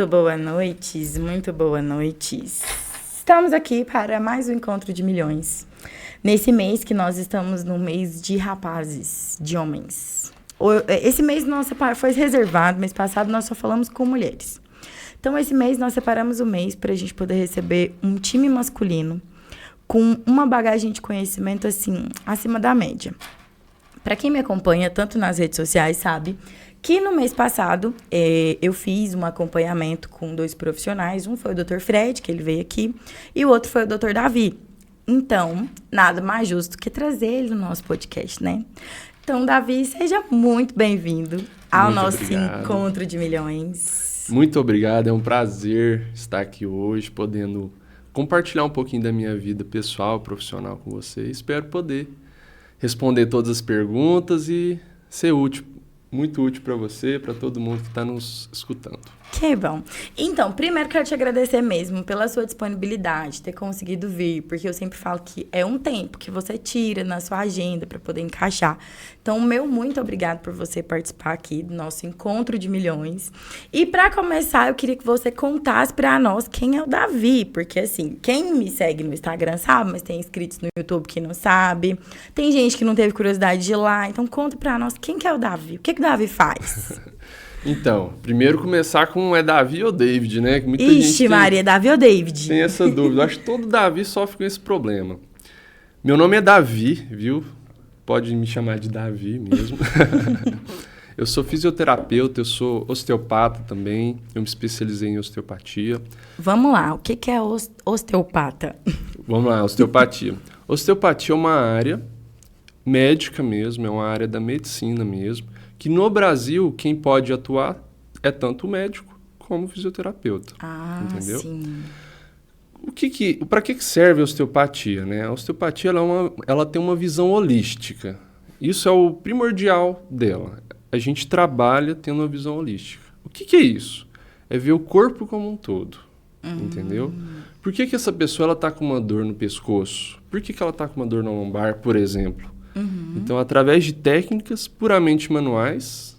Muito boa noite, muito boa noite. Estamos aqui para mais um Encontro de Milhões. Nesse mês que nós estamos no mês de rapazes, de homens. Esse mês nosso foi reservado, mês passado nós só falamos com mulheres. Então, esse mês nós separamos o mês para a gente poder receber um time masculino com uma bagagem de conhecimento, assim, acima da média. Para quem me acompanha, tanto nas redes sociais, sabe que no mês passado eu fiz um acompanhamento com 2 profissionais. Um foi o Dr. Fred, que ele veio aqui, e o outro foi o Dr. Davi. Então, nada mais justo que trazer ele no nosso podcast, né? Então, Davi, seja muito bem-vindo ao nosso Encontro de Milhões. Muito obrigado, é um prazer estar aqui hoje, podendo compartilhar um pouquinho da minha vida pessoal, profissional com você. Espero poder responder todas as perguntas e ser útil, muito útil para você, para todo mundo que está nos escutando. Que bom. Então, primeiro quero te agradecer mesmo pela sua disponibilidade, ter conseguido vir, porque eu sempre falo que é um tempo que você tira na sua agenda para poder encaixar. Então, muito obrigado por você participar aqui do nosso Encontro de Milhões. E para começar, eu queria que você contasse para nós quem é o Davi, porque assim, quem me segue no Instagram sabe, mas tem inscritos no YouTube que não sabe, tem gente que não teve curiosidade de ir lá, então conta para nós quem que é o Davi, o que o Davi faz? Então, primeiro começar com é Davi ou David, né? Muita Ixi, gente Maria, Davi ou David? Tem essa dúvida. Eu acho que todo Davi sofre com esse problema. Meu nome é Davi, viu? Pode me chamar de Davi mesmo. Eu sou fisioterapeuta, eu sou osteopata também. Eu me especializei em osteopatia. Vamos lá, o que é osteopata? Vamos lá, osteopatia. Osteopatia é uma área médica mesmo, é uma área da medicina mesmo, que no Brasil, quem pode atuar é tanto o médico como o fisioterapeuta. Ah, entendeu? Sim. Para que serve a osteopatia, né? A osteopatia ela tem uma visão holística. Isso é o primordial dela. A gente trabalha tendo uma visão holística. O que é isso? É ver o corpo como um todo, entendeu? Por que essa pessoa está com uma dor no pescoço? Por que ela está com uma dor na lombar, por exemplo? Então, através de técnicas puramente manuais,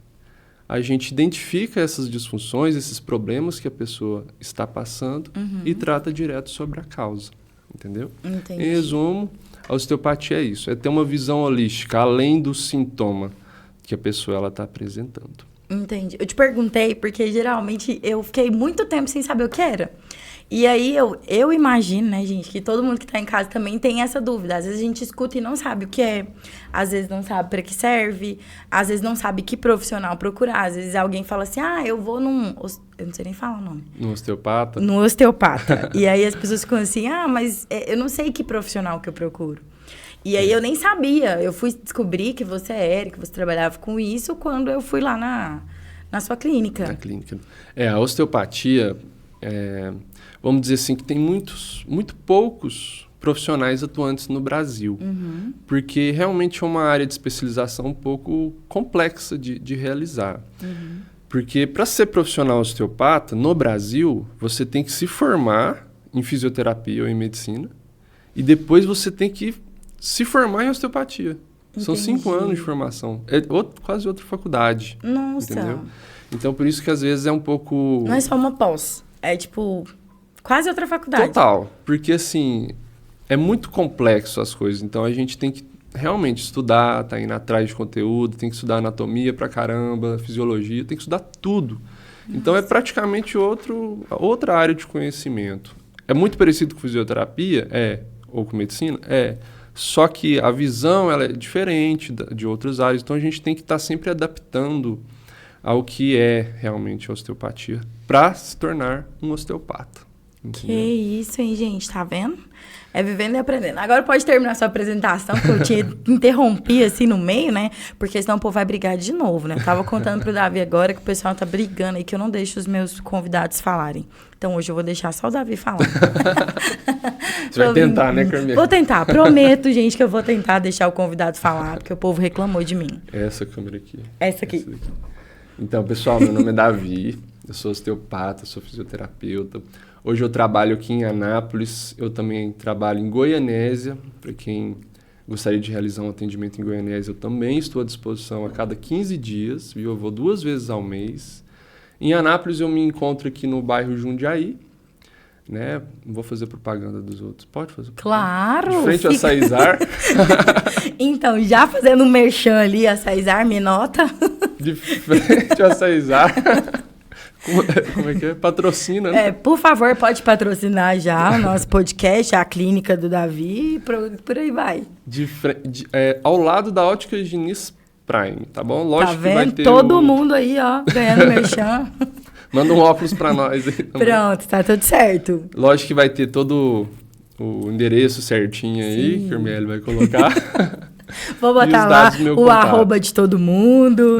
a gente identifica essas disfunções, esses problemas que a pessoa está passando e trata direto sobre a causa, entendeu? Entendi. Em resumo, a osteopatia é isso, é ter uma visão holística, além do sintoma que a pessoa está apresentando. Entendi. Eu te perguntei porque, geralmente, eu fiquei muito tempo sem saber o que era. E aí, eu imagino, né, gente, que todo mundo que tá em casa também tem essa dúvida. Às vezes a gente escuta e não sabe o que é. Às vezes não sabe para que serve. Às vezes não sabe que profissional procurar. Às vezes alguém fala assim, eu vou num... Eu não sei nem falar o nome. No osteopata? No osteopata. E aí as pessoas ficam assim, mas eu não sei que profissional que eu procuro. E aí eu nem sabia. Eu fui descobrir que você era, que você trabalhava com isso, quando eu fui lá na sua clínica. Na clínica. A osteopatia... Vamos dizer assim, que tem muito poucos profissionais atuantes no Brasil, porque realmente é uma área de especialização um pouco complexa de realizar. Porque para ser profissional osteopata, no Brasil, você tem que se formar em fisioterapia ou em medicina, e depois você tem que se formar em osteopatia. Entendi. São 5 anos de formação. É quase outra faculdade. Nossa. Entendeu? Então, por isso que às vezes é um pouco... Não é só uma pós. É tipo... Quase outra faculdade. Total, porque assim, é muito complexo as coisas, então a gente tem que realmente estudar, tá indo atrás de conteúdo, tem que estudar anatomia pra caramba, fisiologia, tem que estudar tudo. Então é praticamente outra área de conhecimento. É muito parecido com fisioterapia? Ou com medicina? Só que a visão ela é diferente de outras áreas, então a gente tem que estar sempre adaptando ao que é realmente a osteopatia para se tornar um osteopata. Entendeu? Que isso, hein, gente? Tá vendo? É vivendo e aprendendo. Agora pode terminar sua apresentação, porque eu te interrompi assim no meio, né? Porque senão o povo vai brigar de novo, né? Eu tava contando pro Davi agora que o pessoal tá brigando aí, que eu não deixo os meus convidados falarem. Então hoje eu vou deixar só o Davi falar. Você vai tentar, né, Carminha? Vou tentar. Prometo, gente, que eu vou tentar deixar o convidado falar, porque o povo reclamou de mim. Essa câmera aqui. Essa aqui. Então, pessoal, meu nome é Davi, eu sou osteopata, sou fisioterapeuta. Hoje eu trabalho aqui em Anápolis, eu também trabalho em Goianésia. Para quem gostaria de realizar um atendimento em Goianésia, eu também estou à disposição a cada 15 dias, viu? Eu vou 2 vezes ao mês. Em Anápolis eu me encontro aqui no bairro Jundiaí, né? Não vou fazer propaganda dos outros. Pode fazer propaganda? Claro! De frente ao Açaizar. Então, já fazendo um merchan ali, Açaizar, me nota. De frente ao Açaizar. Como é que é? Patrocina, né? Por favor, pode patrocinar já o nosso podcast, a clínica do Davi, por aí vai. Ao lado da Ótica Diniz Prime, tá bom? Lógico tá vendo? Que vai ter todo mundo aí, ó, ganhando merchan. Manda um óculos pra nós aí também. Pronto, tá tudo certo. Lógico que vai ter todo o endereço certinho aí, que o Carmiele vai colocar. Vou botar lá o arroba de todo mundo.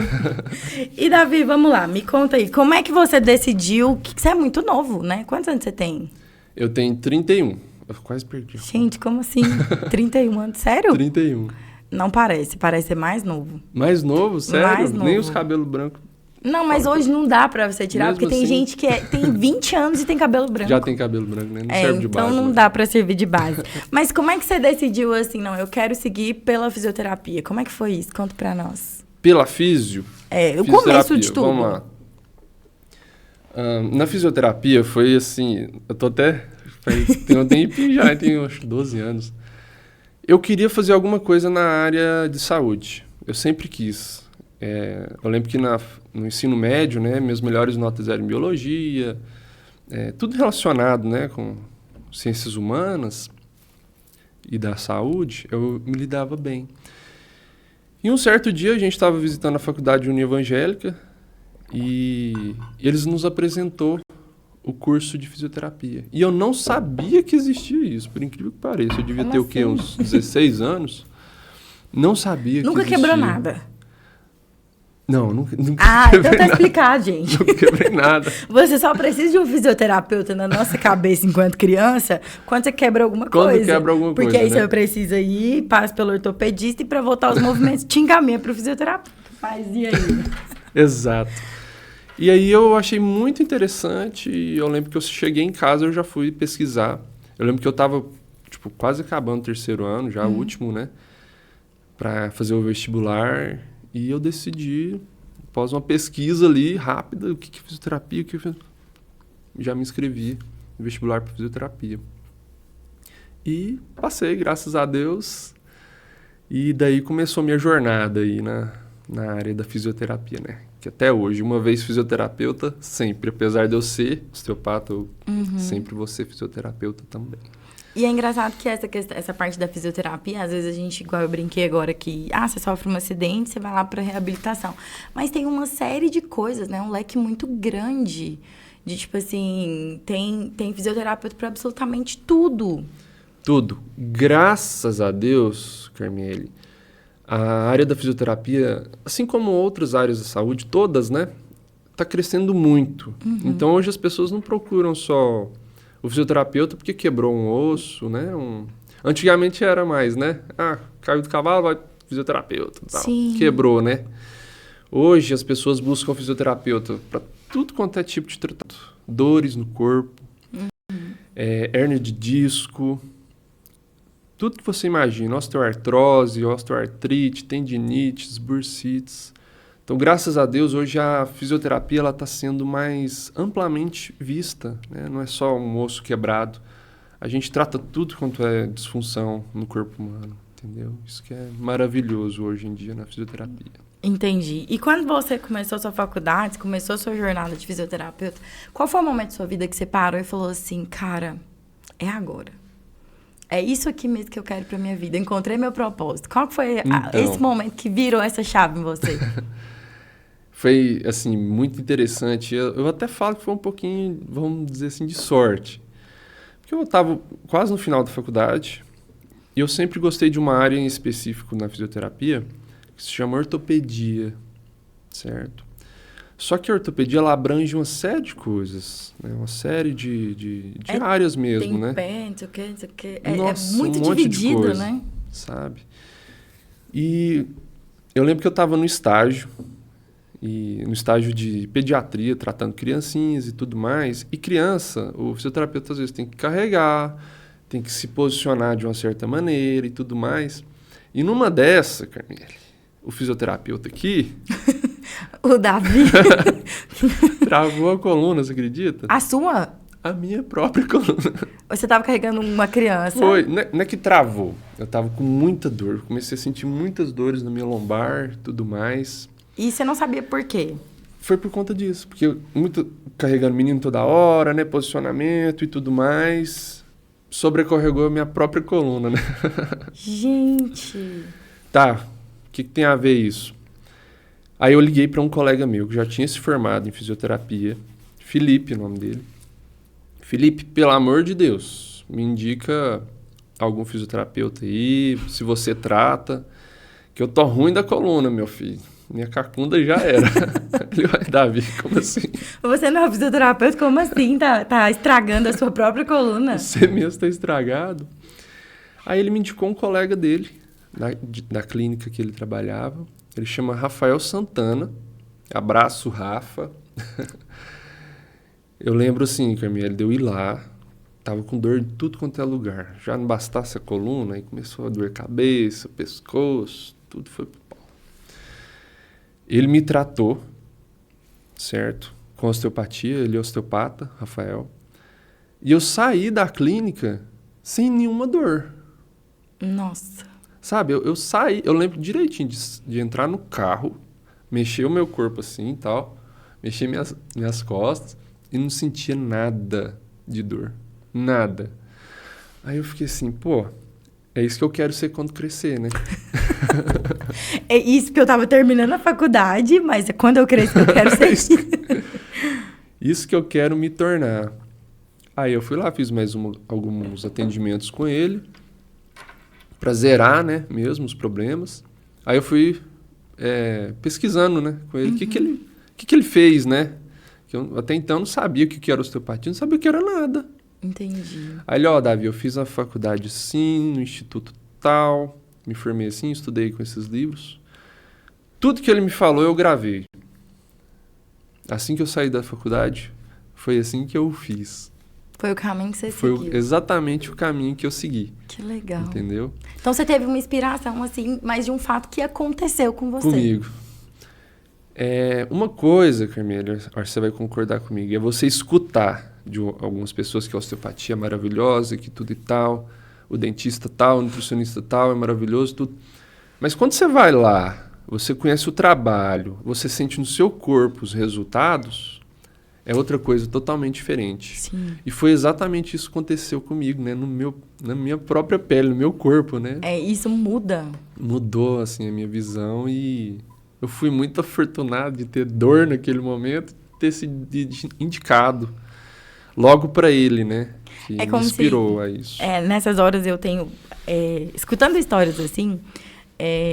E, Davi, vamos lá, me conta aí. Como é que você decidiu? Que você é muito novo, né? Quantos anos você tem? Eu tenho 31. Eu quase perdi. Gente, como assim? 31 anos? Sério? 31. Não parece. Parece ser mais novo. Mais novo? Sério? Mais novo. Nem os cabelos brancos. Não, mas hoje não dá pra você tirar, Mesmo porque tem assim... gente que tem 20 anos e tem cabelo branco. Já tem cabelo branco, né? Não serve de base. Então não dá pra servir de base. Mas como é que você decidiu assim, não, eu quero seguir pela fisioterapia? Como é que foi isso? Conta pra nós. Pela físio? O começo de tudo. Vamos lá. Na fisioterapia foi assim, eu tô até... Tem um tempinho já, tenho acho 12 anos. Eu queria fazer alguma coisa na área de saúde. Eu sempre quis. Eu lembro que no ensino médio, né, minhas melhores notas eram em biologia, tudo relacionado, né, com ciências humanas e da saúde, eu me lidava bem. E um certo dia a gente estava visitando a faculdade Unievangélica e eles nos apresentou o curso de fisioterapia. E eu não sabia que existia isso, por incrível que pareça. Eu devia ter o quê? Uns 16 anos. Não sabia que existia. Nunca quebrou nada? Não, nunca então tá explicado, gente. Não quebrei nada. Você só precisa de um fisioterapeuta na nossa cabeça enquanto criança quando você quebra alguma coisa. Quando quebra alguma coisa, Porque aí né? você precisa ir, passa pelo ortopedista e para voltar aos movimentos te encaminha para o fisioterapeuta. Mas e aí? Exato. E aí eu achei muito interessante e eu lembro que eu cheguei em casa e eu já fui pesquisar. Eu lembro que eu tava, quase acabando o terceiro ano, já o último, né? Para fazer o vestibular. E eu decidi, após uma pesquisa ali rápida, o que é fisioterapia, já me inscrevi no vestibular para fisioterapia. E passei, graças a Deus. E daí começou a minha jornada aí na área da fisioterapia, né? Que até hoje, uma vez fisioterapeuta, sempre. Apesar de eu ser osteopata, eu sempre vou ser fisioterapeuta também. E é engraçado que essa parte da fisioterapia, às vezes a gente, igual eu brinquei agora, que você sofre um acidente, você vai lá para reabilitação. Mas tem uma série de coisas, né? Um leque muito grande de, tem fisioterapeuta para absolutamente tudo. Tudo. Graças a Deus, Carmiele, a área da fisioterapia, assim como outras áreas da saúde, todas, né? Tá crescendo muito. Então, hoje as pessoas não procuram só o fisioterapeuta porque quebrou um osso, né? Antigamente era mais, né? Caiu do cavalo, vai fisioterapeuta. Tal. Sim. Quebrou, né? Hoje as pessoas buscam fisioterapeuta para tudo quanto é tipo de tratamento. Dores no corpo, hérnia de disco, tudo que você imagina. Osteoartrose, osteoartrite, tendinites, bursites. Então, graças a Deus, hoje a fisioterapia está sendo mais amplamente vista, né? Não é só um osso quebrado. A gente trata tudo quanto é disfunção no corpo humano, entendeu? Isso que é maravilhoso hoje em dia na fisioterapia. Entendi. E quando você começou a sua faculdade, começou a sua jornada de fisioterapeuta, qual foi o momento da sua vida que você parou e falou assim, cara, é agora? É isso aqui mesmo que eu quero pra minha vida. Encontrei meu propósito. Qual foi esse momento que virou essa chave em você? Foi, assim, muito interessante. Eu até falo que foi um pouquinho, vamos dizer assim, de sorte. Porque eu estava quase no final da faculdade e eu sempre gostei de uma área em específico na fisioterapia que se chama ortopedia, certo? Só que a ortopedia, ela abrange uma série de coisas, né? Uma série de áreas mesmo, né? Tem pé, não sei o quê. Nossa, é muito um monte dividido, de coisa, né? Sabe? E eu lembro que eu estava no estágio de pediatria, tratando criancinhas e tudo mais. E criança, o fisioterapeuta às vezes tem que carregar, tem que se posicionar de uma certa maneira e tudo mais. E numa dessa, Carmiele, o fisioterapeuta aqui... O Davi. Travou a coluna, você acredita? A sua? A minha própria coluna. Você tava carregando uma criança? Foi, não é que travou. Eu tava com muita dor. Comecei a sentir muitas dores na minha lombar, tudo mais. E você não sabia por quê? Foi por conta disso. Porque eu muito carregando menino toda hora, né? Posicionamento e tudo mais. Sobrecarregou a minha própria coluna, né? Gente. Tá, o que tem a ver isso? Aí eu liguei para um colega meu que já tinha se formado em fisioterapia. Felipe, o nome dele. Felipe, pelo amor de Deus, me indica algum fisioterapeuta aí, se você trata, que eu tô ruim da coluna, meu filho. Minha cacunda já era. Ele vai, Davi, como assim? Você não é fisioterapeuta? Como assim? Tá estragando a sua própria coluna? Você mesmo tá estragado. Aí ele me indicou um colega dele, da clínica que ele trabalhava. Ele chama Rafael Santana. Abraço, Rafa. Eu lembro assim, Carminha, de eu ir lá, tava com dor de tudo quanto é lugar. Já não bastasse a coluna, aí começou a doer cabeça, pescoço, tudo foi pro pau. Ele me tratou, certo? Com osteopatia, ele é osteopata, Rafael. E eu saí da clínica sem nenhuma dor. Nossa. Sabe, eu saí, eu lembro direitinho de entrar no carro, mexer o meu corpo assim e tal, mexer minhas costas. E não sentia nada de dor. Nada. Aí eu fiquei assim, pô, é isso que eu quero ser quando crescer, né? É isso que eu tava terminando a faculdade, mas é quando eu crescer eu quero ser isso. Isso que eu quero me tornar. Aí eu fui lá, fiz mais alguns atendimentos com ele, pra zerar, né, mesmo os problemas. Aí eu fui pesquisando, né, com ele, o que ele fez, né? Que eu até então não sabia o que era osteopatia, não sabia o que era nada. Entendi. Aí ele, Davi, eu fiz a faculdade assim, no instituto tal, me formei assim, estudei com esses livros. Tudo que ele me falou, eu gravei. Assim que eu saí da faculdade, foi assim que eu fiz. Foi o caminho que você Foi seguiu. Exatamente o caminho que eu segui. Que legal. Entendeu? Então você teve uma inspiração, assim, mas de um fato que aconteceu com você. Comigo. Uma coisa, Carmela, acho que você vai concordar comigo, é você escutar de algumas pessoas que a osteopatia é maravilhosa, que tudo e tal, o dentista tal, o nutricionista tal, é maravilhoso, tudo. Mas quando você vai lá, você conhece o trabalho, você sente no seu corpo os resultados, é outra coisa totalmente diferente. Sim. E foi exatamente isso que aconteceu comigo, né? Na minha própria pele, no meu corpo, né? Isso muda. Mudou, assim, a minha visão e eu fui muito afortunado de ter dor naquele momento, ter sido indicado logo para ele, né? Que me inspirou a isso. Nessas horas eu tenho... escutando histórias assim,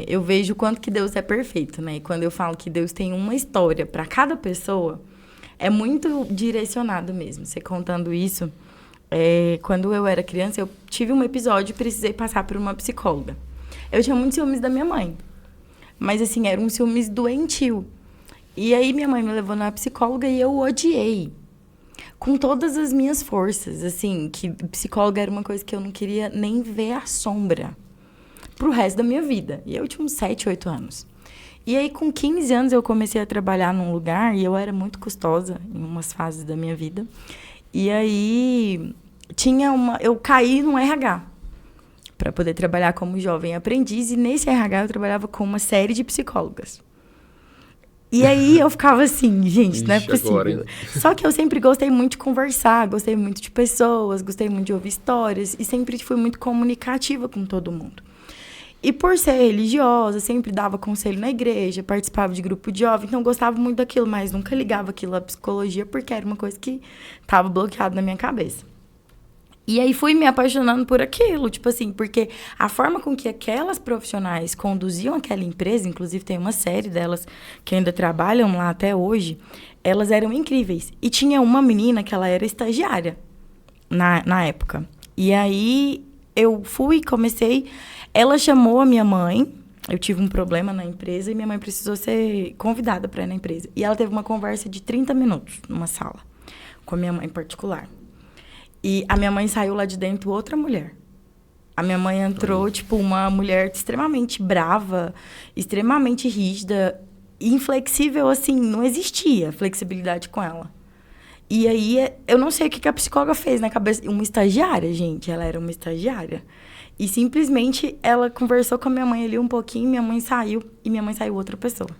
eu vejo o quanto que Deus é perfeito, né? E quando eu falo que Deus tem uma história para cada pessoa, é muito direcionado mesmo. Você contando isso, quando eu era criança, eu tive um episódio e precisei passar por uma psicóloga. Eu tinha muitos ciúmes da minha mãe. Mas, assim, era um ciúmes doentio. E aí, minha mãe me levou na psicóloga e eu odiei. Com todas as minhas forças, assim, que psicóloga era uma coisa que eu não queria nem ver a sombra pro resto da minha vida. E eu tinha uns 7, 8 anos. E aí, com 15 anos, eu comecei a trabalhar num lugar e eu era muito custosa em umas fases da minha vida. E aí, eu caí no RH para poder trabalhar como jovem aprendiz. E nesse RH eu trabalhava com uma série de psicólogas. E aí eu ficava assim, gente, não é possível. Agora, só que eu sempre gostei muito de conversar, gostei muito de pessoas, gostei muito de ouvir histórias e sempre fui muito comunicativa com todo mundo. E por ser religiosa, sempre dava conselho na igreja, participava de grupo de jovem, então eu gostava muito daquilo, mas nunca ligava aquilo à psicologia porque era uma coisa que estava bloqueada na minha cabeça. E aí fui me apaixonando por aquilo, tipo assim, porque a forma com que aquelas profissionais conduziam aquela empresa, inclusive tem uma série delas que ainda trabalham lá até hoje, elas eram incríveis. E tinha uma menina que ela era estagiária na época. E aí eu comecei, ela chamou a minha mãe, eu tive um problema na empresa e minha mãe precisou ser convidada para ir na empresa. E ela teve uma conversa de 30 minutos numa sala com a minha mãe em particular. E a minha mãe saiu lá de dentro outra mulher. A minha mãe entrou, tipo, uma mulher extremamente brava, extremamente rígida. inflexível, assim, não existia flexibilidade com ela. E aí, eu não sei o que a psicóloga fez na cabeça. Uma estagiária, gente. Ela era uma estagiária. E simplesmente ela conversou com a minha mãe ali um pouquinho, minha mãe saiu, e minha mãe saiu outra pessoa.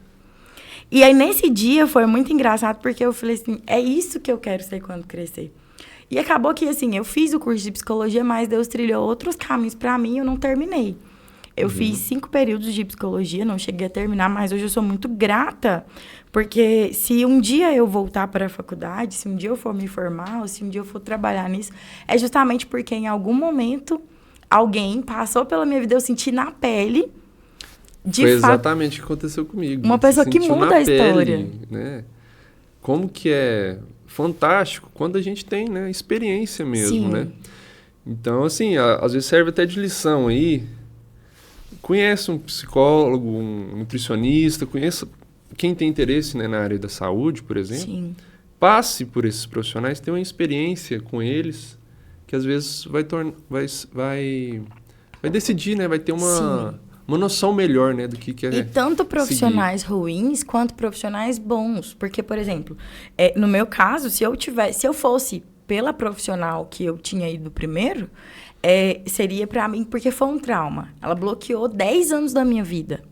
E aí, nesse dia, foi muito engraçado, porque eu falei assim, é isso que eu quero ser quando crescer. E acabou que, assim, eu fiz o curso de psicologia, mas Deus trilhou outros caminhos pra mim e eu não terminei. Eu fiz 5 períodos de psicologia, não cheguei a terminar, mas hoje eu sou muito grata, porque se um dia eu voltar para a faculdade, se um dia eu for me formar, ou se um dia eu for trabalhar nisso, é justamente porque em algum momento alguém passou pela minha vida, eu senti na pele, de Foi fato, exatamente o que aconteceu comigo. uma pessoa Você que sentiu muda na a história. pele, né? Como que é fantástico quando a gente tem, né, experiência mesmo, Sim. né? Então, assim, às vezes serve até de lição aí. Conheça um psicólogo, um nutricionista, conheça quem tem interesse, né, na área da saúde, por exemplo. Sim. Passe por esses profissionais, tenha uma experiência com eles, que às vezes vai decidir, né? Vai ter uma noção melhor, né, do que é E tanto profissionais seguir. ruins quanto profissionais bons. Porque, por exemplo, no meu caso, se eu fosse pela profissional que eu tinha ido primeiro, seria pra mim, porque foi um trauma. Ela bloqueou 10 anos da minha vida.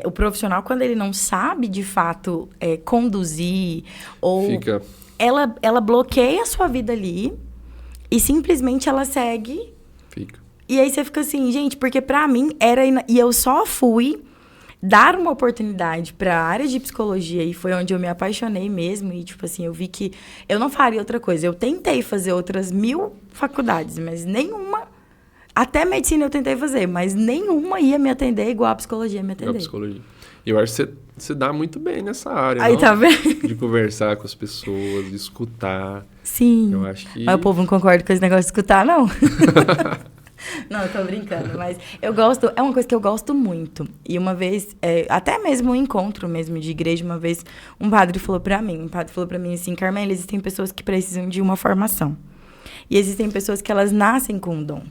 O profissional, quando ele não sabe, de fato, conduzir, ou Fica. ela bloqueia a sua vida ali e simplesmente ela segue. Fica. E aí você fica assim, gente, porque pra mim e eu só fui dar uma oportunidade pra área de psicologia e foi onde eu me apaixonei mesmo. E, tipo assim, eu vi que eu não faria outra coisa. Eu tentei fazer outras 1000 faculdades, mas nenhuma... Até medicina eu tentei fazer, mas nenhuma ia me atender igual a psicologia me Da atender. psicologia. E eu acho que você dá muito bem nessa área, Aí, não? tá vendo? De conversar com as pessoas, de escutar. Sim. Eu acho que... Mas o povo não concorda com esse negócio de escutar, não. Não, eu tô brincando, mas eu gosto, é uma coisa que eu gosto muito. E uma vez, até mesmo um encontro mesmo de igreja, uma vez um padre falou pra mim assim, Carmela, existem pessoas que precisam de uma formação. E existem pessoas que elas nascem com um dom.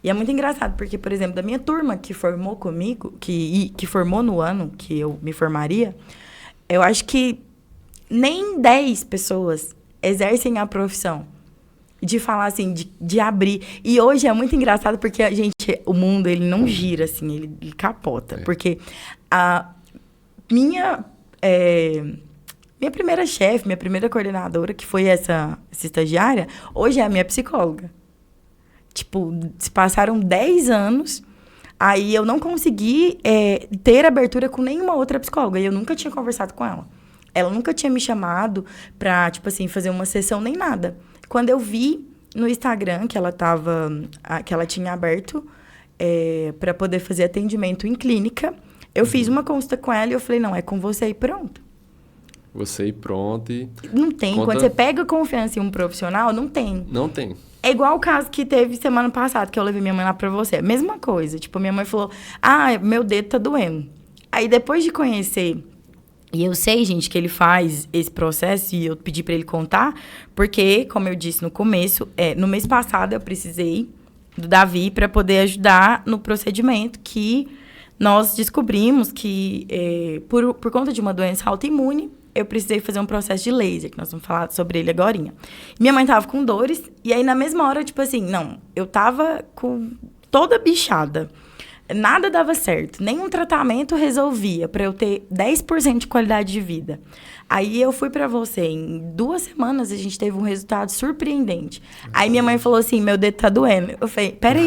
E é muito engraçado, porque, por exemplo, da minha turma que formou comigo, que formou no ano que eu me formaria, eu acho que nem 10 pessoas exercem a profissão. De falar assim, de abrir. E hoje é muito engraçado porque, o mundo, ele não gira, assim, ele capota. Porque a minha primeira chefe, minha primeira coordenadora, que foi essa estagiária, hoje é a minha psicóloga. Tipo, se passaram 10 anos, aí eu não consegui ter abertura com nenhuma outra psicóloga. E eu nunca tinha conversado com ela. Ela nunca tinha me chamado pra, tipo assim, fazer uma sessão nem nada. Quando eu vi no Instagram que ela tinha aberto para poder fazer atendimento em clínica, eu fiz uma consulta com ela e eu falei, não, é com você e pronto. Você e pronto e... Não tem. Quando você pega confiança em um profissional, não tem. Não tem. É igual o caso que teve semana passada, que eu levei minha mãe lá pra você. Mesma coisa. Tipo, minha mãe falou, meu dedo tá doendo. Aí, depois de conhecer... E eu sei, gente, que ele faz esse processo e eu pedi para ele contar, porque, como eu disse no começo, no mês passado eu precisei do Davi para poder ajudar no procedimento que nós descobrimos que, por conta de uma doença autoimune, eu precisei fazer um processo de laser, que nós vamos falar sobre ele agorinha. Minha mãe tava com dores, e aí na mesma hora, tipo assim, não, eu tava com toda bichada. Nada dava certo, nenhum tratamento resolvia para eu ter 10% de qualidade de vida. Aí eu fui para você, em 2 semanas a gente teve um resultado surpreendente. Aí minha mãe falou assim, meu dedo tá doendo. Eu falei, peraí,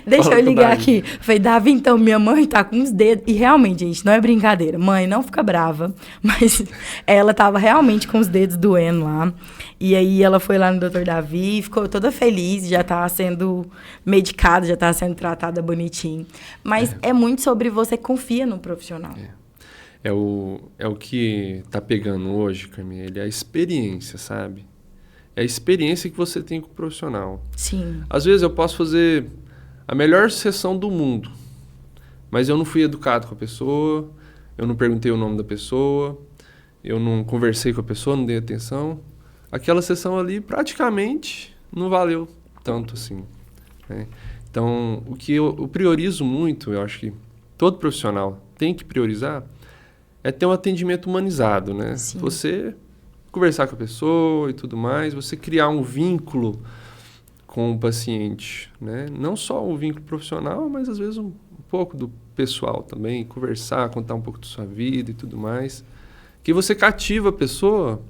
deixa eu ligar aqui. Eu falei, Davi, então minha mãe tá com os dedos. E realmente, gente, não é brincadeira. Mãe, não fica brava. Mas ela tava realmente com os dedos doendo lá. E aí ela foi lá no Dr. Davi, ficou toda feliz, já tá sendo medicada, já tá sendo tratada bonitinho. Mas é muito sobre você confia no profissional. É o que tá pegando hoje, Carmela, é a experiência, sabe? É a experiência que você tem com o profissional. Sim. Às vezes eu posso fazer a melhor sessão do mundo, mas eu não fui educado com a pessoa, eu não perguntei o nome da pessoa, eu não conversei com a pessoa, não dei atenção. Aquela sessão ali praticamente não valeu tanto assim, né? Então, o que eu priorizo muito, eu acho que todo profissional tem que priorizar, é ter um atendimento humanizado, né? Sim. Você conversar com a pessoa e tudo mais, você criar um vínculo com o paciente, né? Não só um vínculo profissional, mas às vezes um pouco do pessoal também, conversar, contar um pouco da sua vida e tudo mais. Que você cativa a pessoa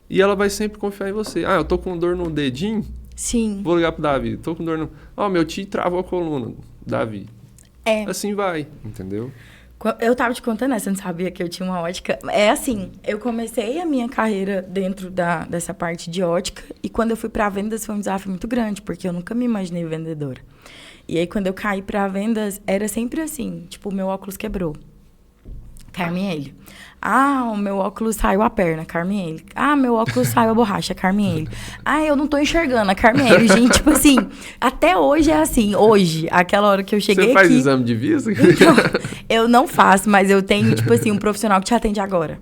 e ela vai sempre confiar em você. Ah, eu tô com dor no dedinho, Sim. vou ligar pro Davi. Tô com dor no... meu tio travou a coluna, Davi. Assim vai, entendeu? Eu tava te contando, você não sabia que eu tinha uma ótica. É assim, eu comecei a minha carreira dentro dessa parte de ótica e quando eu fui para vendas foi um desafio muito grande, porque eu nunca me imaginei vendedora. E aí, quando eu caí para vendas, era sempre assim, tipo, o meu óculos quebrou. Carme-ele. Ah, o meu óculos saiu a perna, Carme-ele. Ah, meu óculos saiu a borracha, Carme-ele. Ah, eu não tô enxergando, a Carme-ele. Gente, tipo assim, até hoje é assim. Hoje, aquela hora que eu cheguei aqui... Você faz exame de vista? Então, eu não faço, mas eu tenho, tipo assim, um profissional que te atende agora.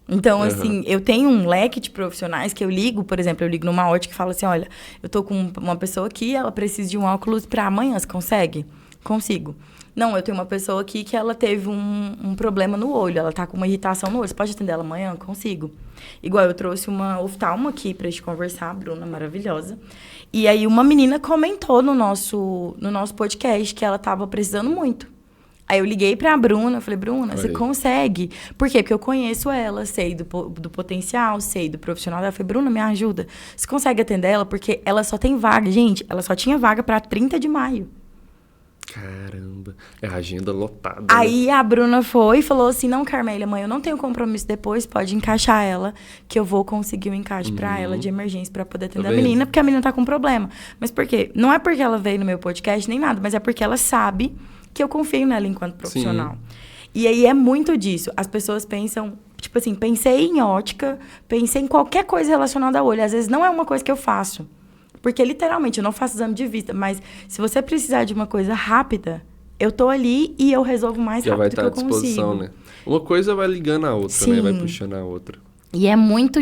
Então, assim, eu tenho um leque de profissionais que eu ligo, por exemplo, eu ligo numa ótica e falo assim, olha, eu tô com uma pessoa aqui, ela precisa de um óculos pra amanhã, você consegue? Consigo. Não, eu tenho uma pessoa aqui que ela teve um problema no olho, ela tá com uma irritação no olho, você pode atender ela amanhã? Consigo. Igual eu trouxe uma oftalmo aqui pra gente conversar, a Bruna, maravilhosa. E aí uma menina comentou no nosso podcast que ela tava precisando muito. Aí eu liguei pra Bruna, falei, Bruna, você consegue? Por quê? Porque eu conheço ela, sei do potencial, sei do profissional dela. Eu falei, Bruna, me ajuda. Você consegue atender ela? Porque ela só tem vaga. Gente, ela só tinha vaga pra 30 de maio. Caramba, é a agenda lotada. Aí a Bruna foi e falou assim, não, Carmélia, mãe, eu não tenho compromisso depois, pode encaixar ela, que eu vou conseguir um encaixe pra ela de emergência pra poder atender a menina, porque a menina tá com problema. Mas por quê? Não é porque ela veio no meu podcast nem nada, mas é porque ela sabe que eu confio nela enquanto profissional. Sim. E aí é muito disso. As pessoas pensam, tipo assim, pensei em ótica, pensei em qualquer coisa relacionada ao olho. Às vezes não é uma coisa que eu faço. Porque, literalmente, eu não faço exame de vista. Mas, se você precisar de uma coisa rápida, eu tô ali e eu resolvo mais rápido que eu consigo. Já vai estar à disposição, né? Uma coisa vai ligando a outra, Sim. né? Vai puxando a outra. E é muito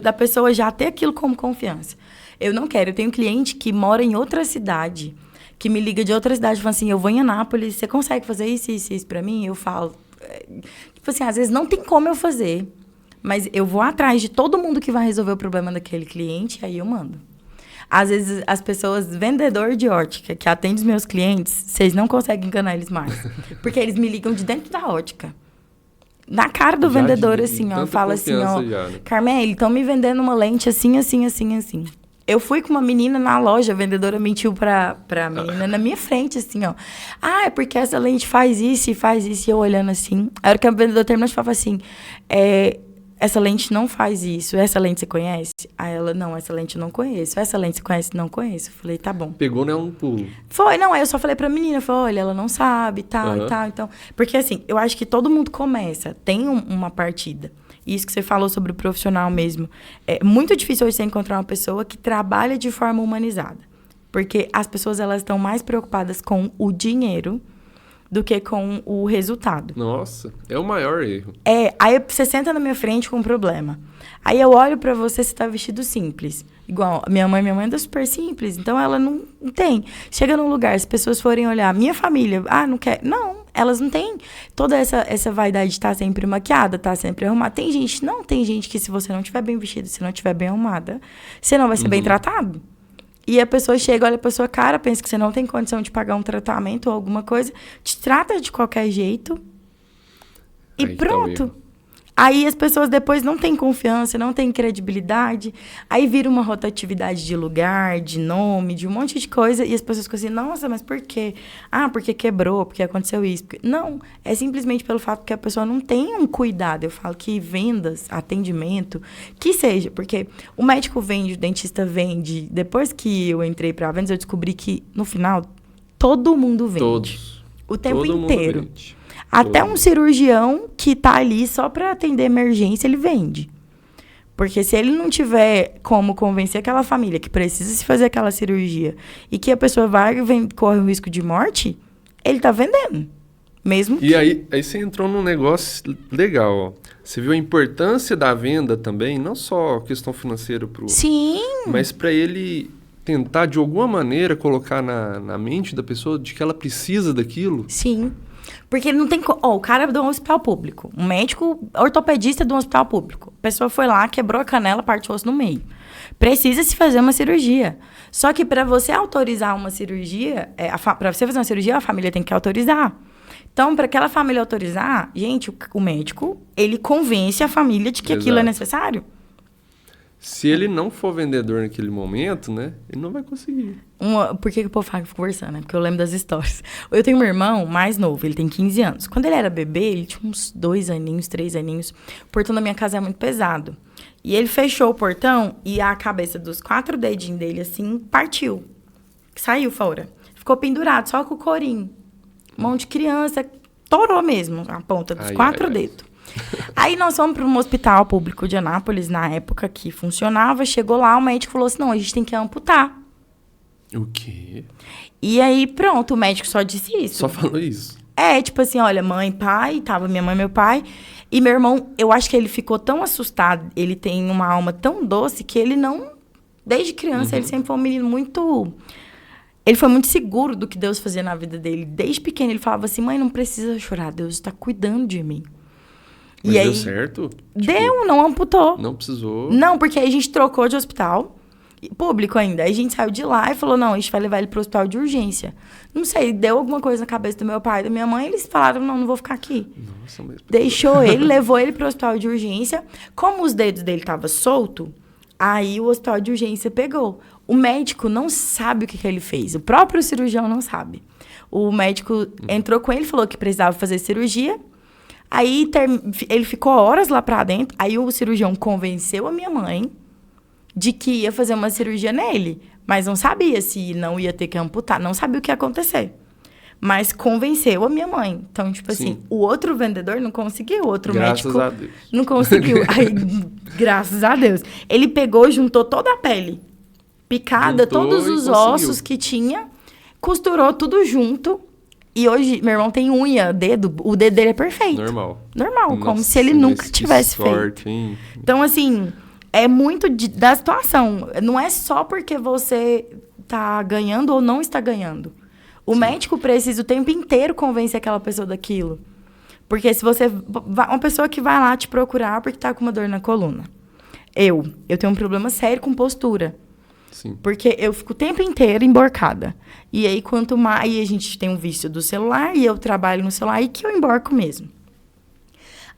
da pessoa já ter aquilo como confiança. Eu não quero. Eu tenho um cliente que mora em outra cidade, que me liga de outra cidade e fala assim, eu vou em Anápolis, você consegue fazer isso pra mim? Eu falo... Tipo assim, às vezes não tem como eu fazer, mas eu vou atrás de todo mundo que vai resolver o problema daquele cliente, aí eu mando. Às vezes, as pessoas, vendedor de ótica, que atende os meus clientes, vocês não conseguem enganar eles mais. Porque eles me ligam de dentro da ótica. Na cara do vendedor, assim, ó. Fala assim, ó, né? Carmele, estão me vendendo uma lente assim, assim, assim, assim. Eu fui com uma menina na loja, a vendedora mentiu pra menina na minha frente, assim, ó. Ah, é porque essa lente faz isso e eu olhando assim. A hora que a vendedora terminou, eu falava assim, essa lente não faz isso. Essa lente você conhece? Aí ela, não, essa lente eu não conheço. Essa lente você conhece? Não conheço. Eu falei, tá bom. Pegou, né, um pulo. Foi, não, aí eu só falei pra menina, falei, olha, ela não sabe, tal e tal, então... Porque, assim, eu acho que todo mundo começa, tem uma partida. Isso que você falou sobre o profissional mesmo. É muito difícil hoje você encontrar uma pessoa que trabalha de forma humanizada. Porque as pessoas, elas estão mais preocupadas com o dinheiro do que com o resultado. Nossa, é o maior erro. Aí você senta na minha frente com um problema. Aí eu olho pra você, você tá vestido simples. Igual, minha mãe anda super simples, então ela não tem. Chega num lugar, as pessoas forem olhar, minha família, não quer. Não, elas não têm toda essa vaidade de estar sempre maquiada, estar sempre arrumada. Tem gente que se você não estiver bem vestida, se não estiver bem arrumada, você não vai ser bem tratado. E a pessoa chega, olha pra sua cara, pensa que você não tem condição de pagar um tratamento ou alguma coisa, te trata de qualquer jeito e aí pronto. Aí as pessoas depois não têm confiança, não têm credibilidade, aí vira uma rotatividade de lugar, de nome, de um monte de coisa, e as pessoas ficam assim, nossa, mas por quê? Porque quebrou, porque aconteceu isso. Não, é simplesmente pelo fato que a pessoa não tem um cuidado. Eu falo que vendas, atendimento, que seja, porque o médico vende, o dentista vende. Depois que eu entrei para vendas, eu descobri que, no final, todo mundo vende. Todos. O tempo inteiro. Até um cirurgião que tá ali só para atender emergência, ele vende. Porque se ele não tiver como convencer aquela família que precisa se fazer aquela cirurgia e que a pessoa corre o risco de morte, ele tá vendendo. Mesmo e aí você entrou num negócio legal, ó. Você viu a importância da venda também, não só a questão financeira Sim. Mas para ele tentar, de alguma maneira, colocar na mente da pessoa de que ela precisa daquilo. Sim. Porque ele não tem... o cara é de um hospital público. Um médico ortopedista de um hospital público. A pessoa foi lá, quebrou a canela, partiu o osso no meio. Precisa se fazer uma cirurgia. Só que para você autorizar uma cirurgia, para você fazer uma cirurgia, a família tem que autorizar. Então, para aquela família autorizar, gente, o médico, ele convence a família de que aquilo é necessário. Se ele não for vendedor naquele momento, né? Ele não vai conseguir. Por que o povo fica conversando, né? Porque eu lembro das histórias. Eu tenho um irmão mais novo, ele tem 15 anos. Quando ele era bebê, ele tinha uns 2 aninhos, 3 aninhos. O portão da minha casa é muito pesado. E ele fechou o portão e a cabeça dos 4 dedinhos dele, assim, partiu. Saiu fora. Ficou pendurado, só com o corinho. Mão de criança, torou mesmo a ponta dos 4 dedos. Aí nós fomos para um hospital público de Anápolis, na época que funcionava. Chegou lá, o médico falou assim, não, a gente tem que amputar. O quê? E aí, pronto, o médico só disse isso. Só falou isso? Tipo assim, olha, mãe, pai, tava minha mãe e meu pai. E meu irmão, eu acho que ele ficou tão assustado, ele tem uma alma tão doce, que ele não... Desde criança, ele sempre foi um menino muito... Ele foi muito seguro do que Deus fazia na vida dele. Desde pequeno, ele falava assim, mãe, não precisa chorar, Deus está cuidando de mim. Mas e aí, deu certo? Deu, não amputou. Não precisou? Não, porque aí a gente trocou de hospital, público ainda. Aí a gente saiu de lá e falou, não, a gente vai levar ele pro hospital de urgência. Não sei, deu alguma coisa na cabeça do meu pai e da minha mãe, eles falaram, não vou ficar aqui. Nossa, mas... Deixou ele, levou ele pro hospital de urgência. Como os dedos dele estavam soltos, aí o hospital de urgência pegou. O médico não sabe o que ele fez. O próprio cirurgião não sabe. O médico entrou com ele, falou que precisava fazer cirurgia. Aí ele ficou horas lá pra dentro. Aí o cirurgião convenceu a minha mãe de que ia fazer uma cirurgia nele. Mas não sabia se não ia ter que amputar. Não sabia o que ia acontecer. Mas convenceu a minha mãe. Então, tipo assim, o outro vendedor não conseguiu. O outro médico Graças a Deus. Não conseguiu. Aí, graças a Deus. Ele pegou, juntou toda a pele. Picada, todos os ossos que tinha. Costurou tudo junto. E hoje, meu irmão tem unha, o dedo dele é perfeito. Normal. Nossa, como se ele nunca tivesse feito. Hein? Então, assim, é muito da situação. Não é só porque você tá ganhando ou não está ganhando. O médico precisa o tempo inteiro convencer aquela pessoa daquilo. Porque se você... Uma pessoa que vai lá te procurar porque tá com uma dor na coluna. Eu tenho um problema sério com postura. Sim. Porque eu fico o tempo inteiro emborcada. E aí, quanto mais... Aí a gente tem um vício do celular e eu trabalho no celular e que eu emborco mesmo.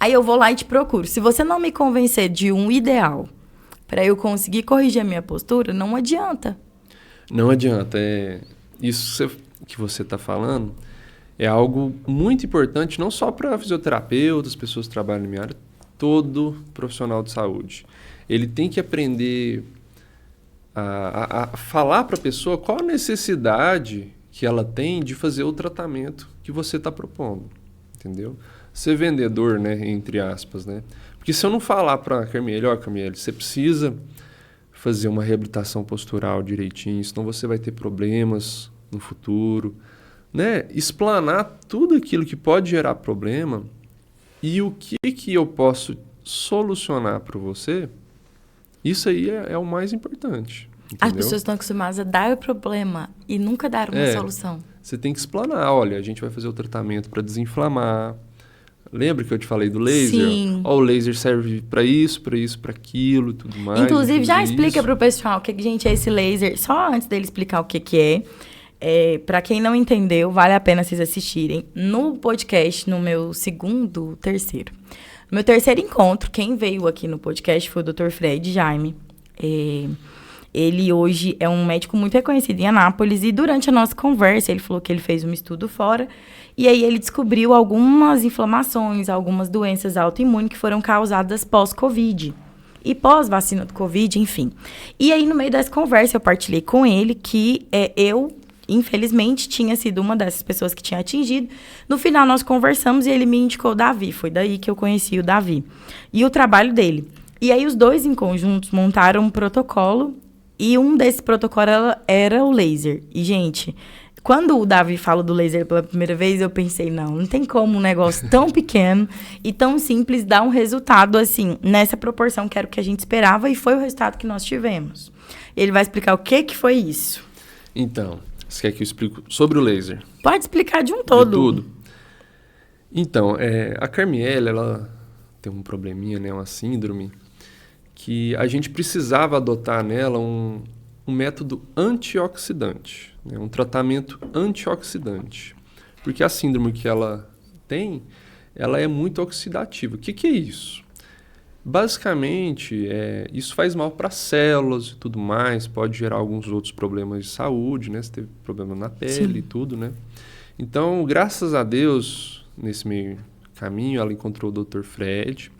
Aí eu vou lá e te procuro. Se você não me convencer de um ideal para eu conseguir corrigir a minha postura, não adianta. Não adianta. Isso que você está falando é algo muito importante, não só para fisioterapeutas, pessoas que trabalham na minha área, todo profissional de saúde. Ele tem que aprender... A falar para a pessoa qual a necessidade que ela tem de fazer o tratamento que você está propondo, entendeu? Ser vendedor, né, entre aspas, né? Porque se eu não falar para a Carmiele, Carmiele, você precisa fazer uma reabilitação postural direitinho, senão você vai ter problemas no futuro, né? Explanar tudo aquilo que pode gerar problema e o que eu posso solucionar para você. Isso aí é o mais importante. Entendeu? As pessoas estão acostumadas a dar o problema e nunca dar uma solução. Você tem que explanar. Olha, a gente vai fazer o tratamento para desinflamar. Lembra que eu te falei do laser? Sim. O laser serve para isso, para aquilo e tudo mais. Inclusive, já explica para o pessoal o que, gente, é esse laser. Só antes dele explicar o que é. Para quem não entendeu, vale a pena vocês assistirem. No podcast, no meu terceiro. Meu terceiro encontro, quem veio aqui no podcast foi o Dr. Fred Jaime. Ele hoje é um médico muito reconhecido em Anápolis e durante a nossa conversa ele falou que ele fez um estudo fora e aí ele descobriu algumas inflamações, algumas doenças autoimunes que foram causadas pós-Covid e pós-vacina do Covid, enfim. E aí no meio dessa conversa eu partilhei com ele que eu... Infelizmente, tinha sido uma dessas pessoas que tinha atingido. No final, nós conversamos e ele me indicou o Davi. Foi daí que eu conheci o Davi. E o trabalho dele. E aí, os dois, em conjunto, montaram um protocolo. E um desses protocolos era o laser. E, gente, quando o Davi falou do laser pela primeira vez, eu pensei, não tem como um negócio tão pequeno e tão simples dar um resultado, assim, nessa proporção que era o que a gente esperava. E foi o resultado que nós tivemos. Ele vai explicar o que foi isso. Então... Você quer que eu explique sobre o laser? Pode explicar de um todo. De tudo. Então, a Carmiele, ela tem um probleminha, né, uma síndrome, que a gente precisava adotar nela um método antioxidante, né, um tratamento antioxidante. Porque a síndrome que ela tem, ela é muito oxidativa. O que é isso? Basicamente, isso faz mal para células e tudo mais, pode gerar alguns outros problemas de saúde, né? Você teve problema na pele e tudo, né? Então, graças a Deus, nesse meio caminho, ela encontrou o Dr. Fred.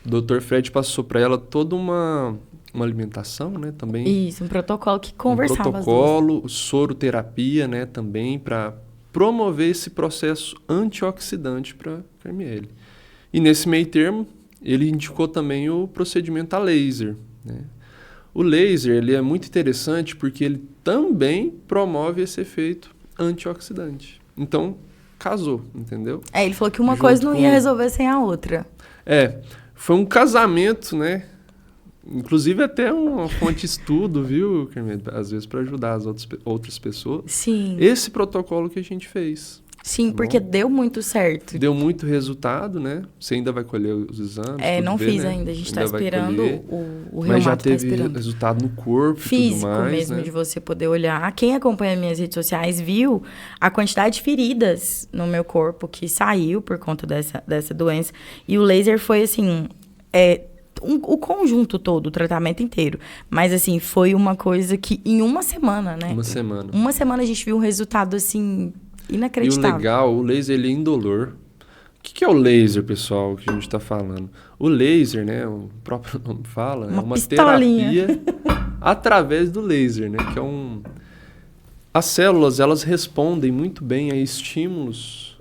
O Dr. Fred passou para ela toda uma alimentação, né? Também. Isso, um protocolo que conversava Um protocolo, soroterapia, né? Também para promover esse processo antioxidante para Carmiele. E nesse meio termo, ele indicou também o procedimento a laser, né? O laser, ele é muito interessante porque ele também promove esse efeito antioxidante. Então, casou, entendeu? Ele falou que uma coisa não ia resolver sem a outra. Foi um casamento, né? Inclusive até uma fonte de estudo, viu, Carmiele? Às vezes para ajudar as outras pessoas. Sim. Esse protocolo que a gente fez. Sim, porque deu muito certo. Deu muito resultado, né? Você ainda vai colher os exames. Não fiz ainda. A gente está esperando o reumato. Mas já teve resultado no corpo físico e tudo mais, mesmo, né? de você poder olhar. Quem acompanha minhas redes sociais viu a quantidade de feridas no meu corpo que saiu por conta dessa doença. E o laser foi, assim, o conjunto todo, o tratamento inteiro. Mas, assim, foi uma coisa que em uma semana, né? Uma semana a gente viu um resultado, assim, inacreditável. E o legal, o laser, ele é indolor. O que é o laser, pessoal, que a gente está falando? O laser, né, o próprio nome fala, é uma terapia através do laser, né, que As células, elas respondem muito bem a estímulos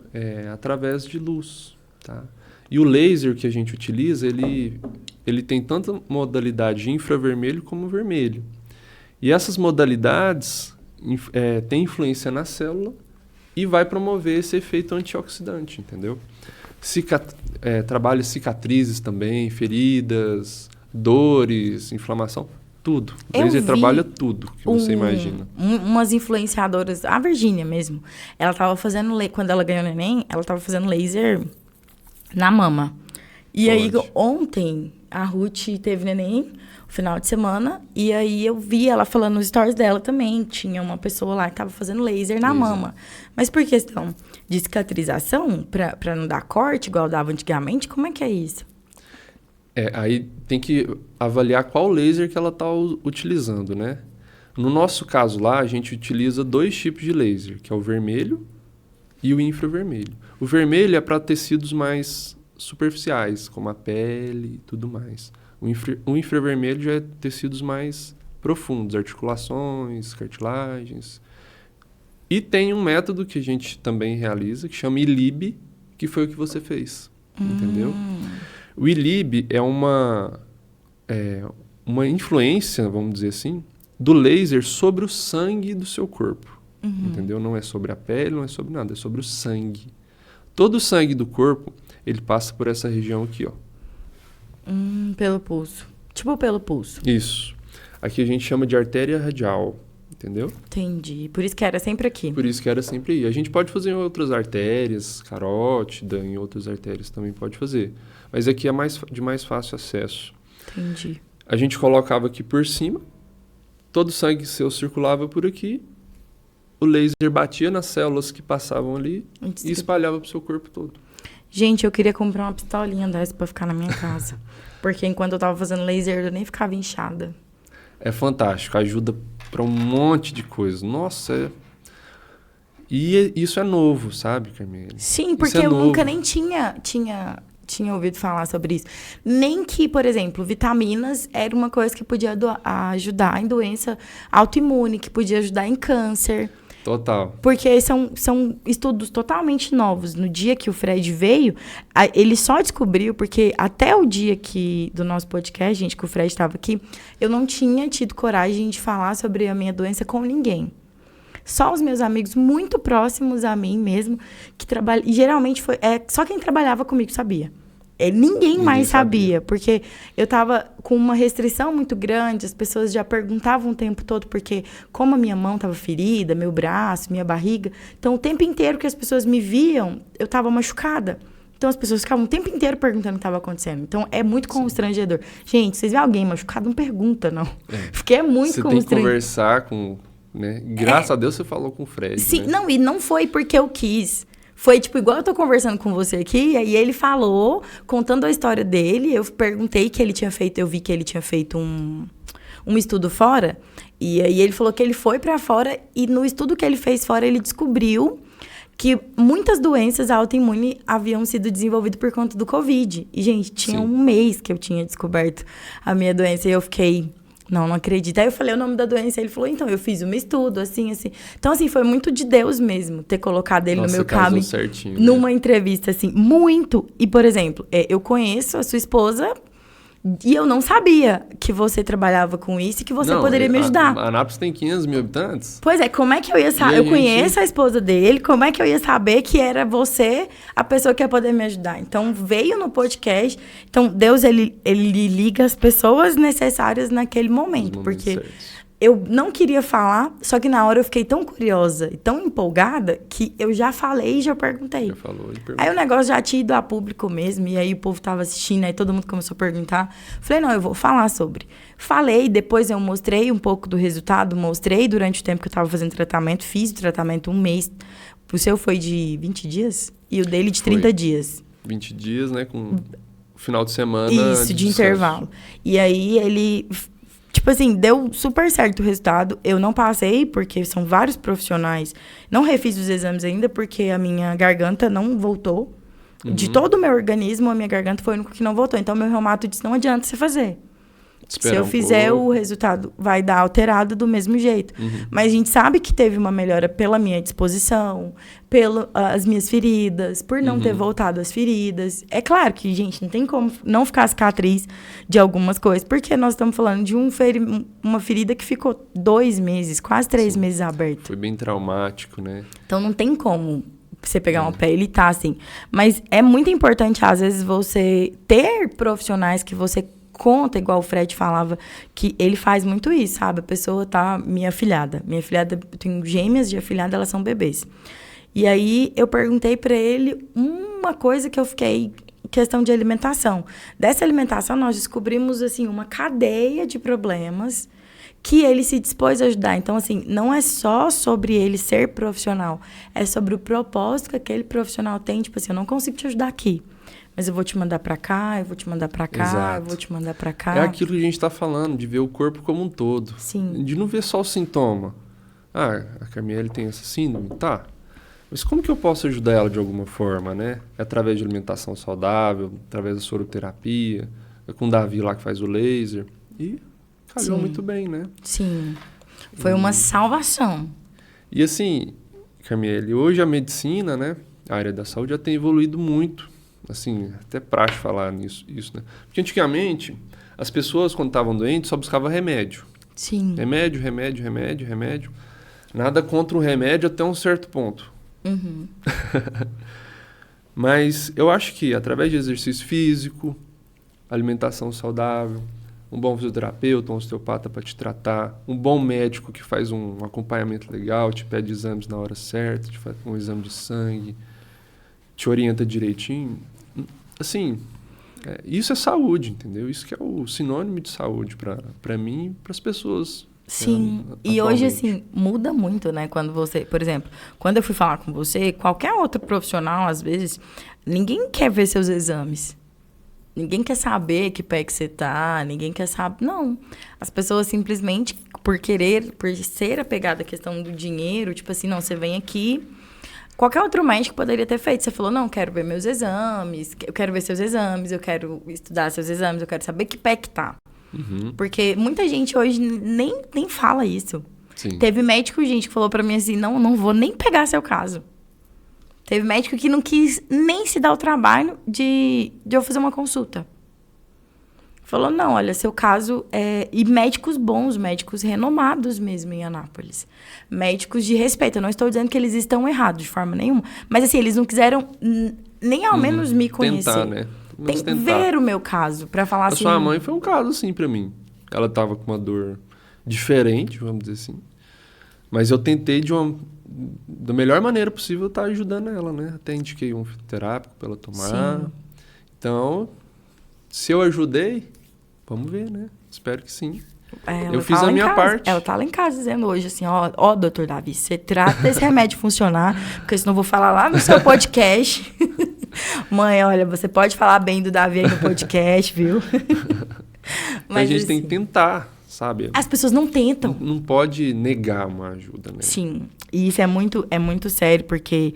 através de luz, tá? E o laser que a gente utiliza, ele tem tanto modalidade infravermelho como vermelho. E essas modalidades têm influência na célula e vai promover esse efeito antioxidante, entendeu? Trabalha cicatrizes também, feridas, dores, inflamação, tudo. O laser trabalha tudo que você imagina. Umas influenciadoras, a Virgínia mesmo, ela estava fazendo, quando ela ganhou o neném, ela estava fazendo laser na mama. E aí, ontem, a Ruth teve neném, final de semana, e aí eu vi ela falando nos stories dela também. Tinha uma pessoa lá que estava fazendo laser na mama. Mas por questão de cicatrização, para não dar corte, igual dava antigamente, como é que é isso? Aí tem que avaliar qual laser que ela está utilizando, né? No nosso caso lá, a gente utiliza 2 tipos de laser, que é o vermelho e o infravermelho. O vermelho é para tecidos mais superficiais, como a pele e tudo mais. O infravermelho já é tecidos mais profundos, articulações, cartilagens. E tem um método que a gente também realiza, que chama ILIB, que foi o que você fez, entendeu? O ILIB é uma influência, vamos dizer assim, do laser sobre o sangue do seu corpo, entendeu? Não é sobre a pele, não é sobre nada, é sobre o sangue. Todo o sangue do corpo, ele passa por essa região aqui, ó. Pelo pulso. Tipo pelo pulso. Isso. Aqui a gente chama de artéria radial, entendeu? Entendi. Por isso que era sempre aqui. Por isso que era sempre aí. A gente pode fazer em outras artérias, carótida, em outras artérias também pode fazer. Mas aqui é de mais fácil acesso. Entendi. A gente colocava aqui por cima, todo o sangue seu circulava por aqui, o laser batia nas células que passavam ali e espalhava pro seu corpo todo. Gente, eu queria comprar uma pistolinha dessa pra ficar na minha casa. Porque enquanto eu tava fazendo laser, eu nem ficava inchada. É fantástico, ajuda pra um monte de coisa. Nossa, E isso é novo, sabe, Carmiele? Sim, porque eu nunca nem tinha ouvido falar sobre isso. Nem que, por exemplo, vitaminas era uma coisa que podia ajudar em doença autoimune, que podia ajudar em câncer. Total. Porque são estudos totalmente novos. No dia que o Fred veio, ele só descobriu, porque até o dia do nosso podcast, gente, que o Fred estava aqui, eu não tinha tido coragem de falar sobre a minha doença com ninguém. Só os meus amigos muito próximos a mim mesmo, que trabalham. E geralmente só quem trabalhava comigo sabia. Ninguém mais sabia, porque eu estava com uma restrição muito grande, as pessoas já perguntavam o tempo todo, porque como a minha mão estava ferida, meu braço, minha barriga, então o tempo inteiro que as pessoas me viam, eu estava machucada. Então as pessoas ficavam o tempo inteiro perguntando o que estava acontecendo. Então é muito constrangedor. Gente, vocês veem alguém machucado, não pergunta, não. Porque é muito Você constrangedor. tem que conversar com... Né? Graças a Deus você falou com o Fred. Sim, né? não, e não foi porque eu quis. Foi, tipo, igual eu tô conversando com você aqui, aí ele falou, contando a história dele, eu perguntei que ele tinha feito, eu vi que ele tinha feito um estudo fora, e aí ele falou que ele foi pra fora, e no estudo que ele fez fora, ele descobriu que muitas doenças autoimunes haviam sido desenvolvidas por conta do Covid. E, gente, tinha Sim. um mês que eu tinha descoberto a minha doença, e eu fiquei... Não acredito. Aí eu falei o nome da doença, ele falou, então, eu fiz um estudo, assim. Então, assim, foi muito de Deus mesmo, ter colocado ele no meu caminho. Certinho, Numa né? entrevista, assim, muito. E, por exemplo, eu conheço a sua esposa e eu não sabia que você trabalhava com isso e que você poderia me ajudar. A Anápolis tem 500 mil habitantes? Pois é, como é que eu ia saber? Eu conheço a esposa dele, como é que eu ia saber que era você a pessoa que ia poder me ajudar? Então, veio no podcast. Então, Deus, ele liga as pessoas necessárias naquele momento. Porque eu não queria falar, só que na hora eu fiquei tão curiosa e tão empolgada que eu já falei e já perguntei. Já falou e perguntou. Aí o negócio já tinha ido a público mesmo, e aí o povo tava assistindo, aí todo mundo começou a perguntar. Falei, não, eu vou falar sobre. Falei, depois eu mostrei um pouco do resultado, mostrei durante o tempo que eu tava fazendo tratamento, fiz o tratamento um mês. O seu foi de 20 dias e o dele de 30 dias. 20 dias, né, com o final de semana. Isso, de intervalo. E aí ele... Tipo assim, deu super certo o resultado. Eu não passei, porque são vários profissionais. Não refiz os exames ainda, porque a minha garganta não voltou. De todo o meu organismo, a minha garganta foi o único que não voltou. Então, meu reumato disse, não adianta você fazer. Se eu fizer, o resultado vai dar alterado do mesmo jeito. Mas a gente sabe que teve uma melhora pela minha disposição, pelas minhas feridas, por não ter voltado as feridas. É claro que, gente, não tem como não ficar cicatriz de algumas coisas, porque nós estamos falando de uma ferida que ficou 2 meses, quase 3 meses aberta. Foi bem traumático, né? Então, não tem como você pegar uma pele e tá assim. Mas é muito importante, às vezes, você ter profissionais que você conta, igual o Fred falava, que ele faz muito isso, sabe? A pessoa tá... Minha afilhada, eu tenho gêmeas de afilhada, elas são bebês. E aí, eu perguntei pra ele uma coisa que eu fiquei... Questão de alimentação. Dessa alimentação, nós descobrimos, assim, uma cadeia de problemas que ele se dispôs a ajudar. Então, assim, não é só sobre ele ser profissional, é sobre o propósito que aquele profissional tem. Tipo assim, eu não consigo te ajudar aqui, mas eu vou te mandar pra cá, eu vou te mandar pra cá, Exato. eu vou te mandar pra cá. É aquilo que a gente tá falando, de ver o corpo como um todo. Sim. De não ver só o sintoma. Ah, a Carmiele tem essa síndrome? Tá. Mas como que eu posso ajudar ela de alguma forma, né? Através de alimentação saudável, através da soroterapia, com o Davi lá que faz o laser. E calhou muito bem, né? Sim. Foi uma salvação. E assim, Carmiele, hoje a medicina, né? A área da saúde já tem evoluído muito. Assim, até praxe falar isso, né? Porque antigamente, as pessoas quando estavam doentes só buscavam remédio. Sim. Remédio. Nada contra o remédio até um certo ponto. Mas eu acho que através de exercício físico, alimentação saudável, um bom fisioterapeuta, um osteopata para te tratar, um bom médico que faz um acompanhamento legal, te pede exames na hora certa, te faz um exame de sangue, te orienta direitinho. Assim, isso é saúde, entendeu? Isso que é o sinônimo de saúde para mim e para as pessoas. Sim, e hoje, assim, muda muito, né? Quando você, por exemplo, quando eu fui falar com você, qualquer outro profissional, às vezes, ninguém quer ver seus exames. Ninguém quer saber que pé que você tá, ninguém quer saber. Não. As pessoas simplesmente, por ser apegada à questão do dinheiro, tipo assim, não, você vem aqui. Qualquer outro médico poderia ter feito. Você falou, não, quero ver meus exames, eu quero ver seus exames, eu quero estudar seus exames, eu quero saber que pé que tá. Porque muita gente hoje nem fala isso. Sim. Teve médico, gente, que falou pra mim assim, não vou nem pegar seu caso. Teve médico que não quis nem se dar o trabalho de eu fazer uma consulta. Falou, não, olha, seu caso é... E médicos bons, médicos renomados mesmo em Anápolis. Médicos de respeito. Eu não estou dizendo que eles estão errados de forma nenhuma. Mas, assim, eles não quiseram nem ao menos me conhecer. Tentar, né? Tem que ver o meu caso pra falar assim... A sua mãe foi um caso, assim, pra mim. Ela tava com uma dor diferente, vamos dizer assim. Mas eu tentei da melhor maneira possível, tá ajudando ela, né? Até indiquei um fitoterápico para ela tomar. Sim. Então, se eu ajudei, vamos ver, né? Espero que sim. Ela Eu fiz tá a lá em minha casa. parte. Ela tá lá em casa dizendo hoje assim, ó, doutor Davi, você trata desse remédio funcionar, porque senão eu vou falar lá no seu podcast. Mãe, olha, você pode falar bem do Davi aí no podcast, viu? Mas a gente tem assim, que tentar, sabe? as pessoas não tentam. Não pode negar uma ajuda, né? Sim, e isso é muito sério, porque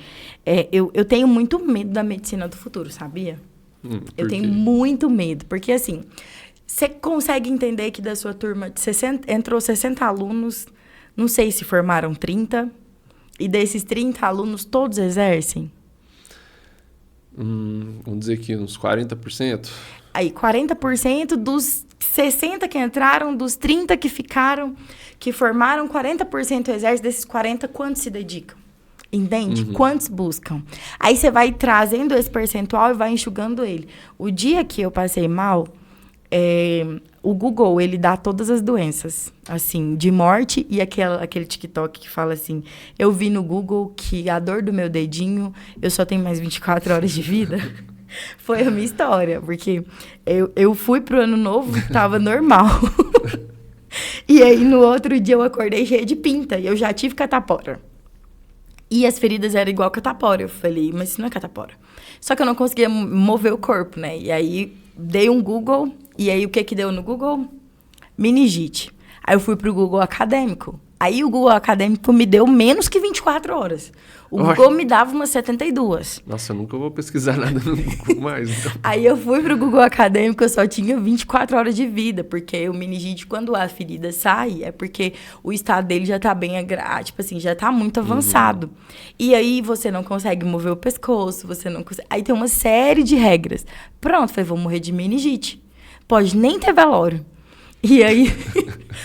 eu tenho muito medo da medicina do futuro, sabia? Eu tenho muito medo, porque assim, você consegue entender que da sua turma de 60, entrou 60 alunos, não sei se formaram 30, e desses 30 alunos todos exercem? Vamos dizer que uns 40%. Aí, 40% dos 60 que entraram, dos 30 que ficaram, que formaram, 40% exerce, desses 40, quantos se dedicam? Entende? Quantos buscam? Aí você vai trazendo esse percentual e vai enxugando ele. O dia que eu passei mal, o Google, ele dá todas as doenças, assim, de morte, e aquele TikTok que fala assim, eu vi no Google que a dor do meu dedinho, eu só tenho mais 24 horas de vida. Foi a minha história, porque eu fui pro ano novo e tava normal. E aí, no outro dia, eu acordei cheia de pinta, e eu já tive catapora. E as feridas eram igual catapora. Eu falei, mas isso não é catapora. Só que eu não conseguia mover o corpo, né? E aí, dei um Google, e aí o que deu no Google? Meningite. Aí eu fui pro Google Acadêmico. Aí o Google Acadêmico me deu menos que 24 horas. O Google me dava umas 72. Nossa, eu nunca vou pesquisar nada no Google mais. Então. Aí eu fui pro Google Acadêmico, eu só tinha 24 horas de vida, porque o meningite, quando a ferida sai, é porque o estado dele já tá bem, tipo assim, já tá muito avançado. E aí você não consegue mover o pescoço, você não consegue... Aí tem uma série de regras. Pronto, falei, vou morrer de meningite. Pode nem ter velório. E aí,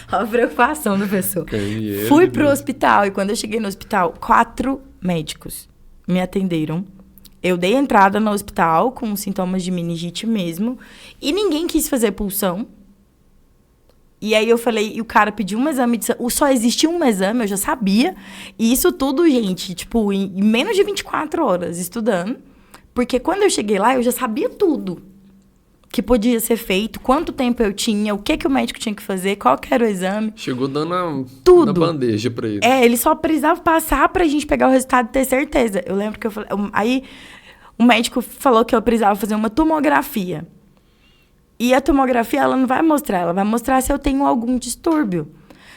a preocupação da pessoa. Fui pro hospital, e quando eu cheguei no hospital, 4 médicos me atenderam. Eu dei entrada no hospital com sintomas de meningite mesmo, e ninguém quis fazer pulsão. E aí eu falei, e o cara pediu um exame de sangue. Só existia um exame, eu já sabia. E isso tudo, gente, tipo, em menos de 24 horas estudando. Porque quando eu cheguei lá, eu já sabia tudo que podia ser feito, quanto tempo eu tinha, o que o médico tinha que fazer, qual que era o exame. Chegou dando tudo na bandeja pra ele. Ele só precisava passar pra gente pegar o resultado e ter certeza. Eu lembro que eu falei... Aí, o médico falou que eu precisava fazer uma tomografia. E a tomografia, ela não vai mostrar, ela vai mostrar se eu tenho algum distúrbio.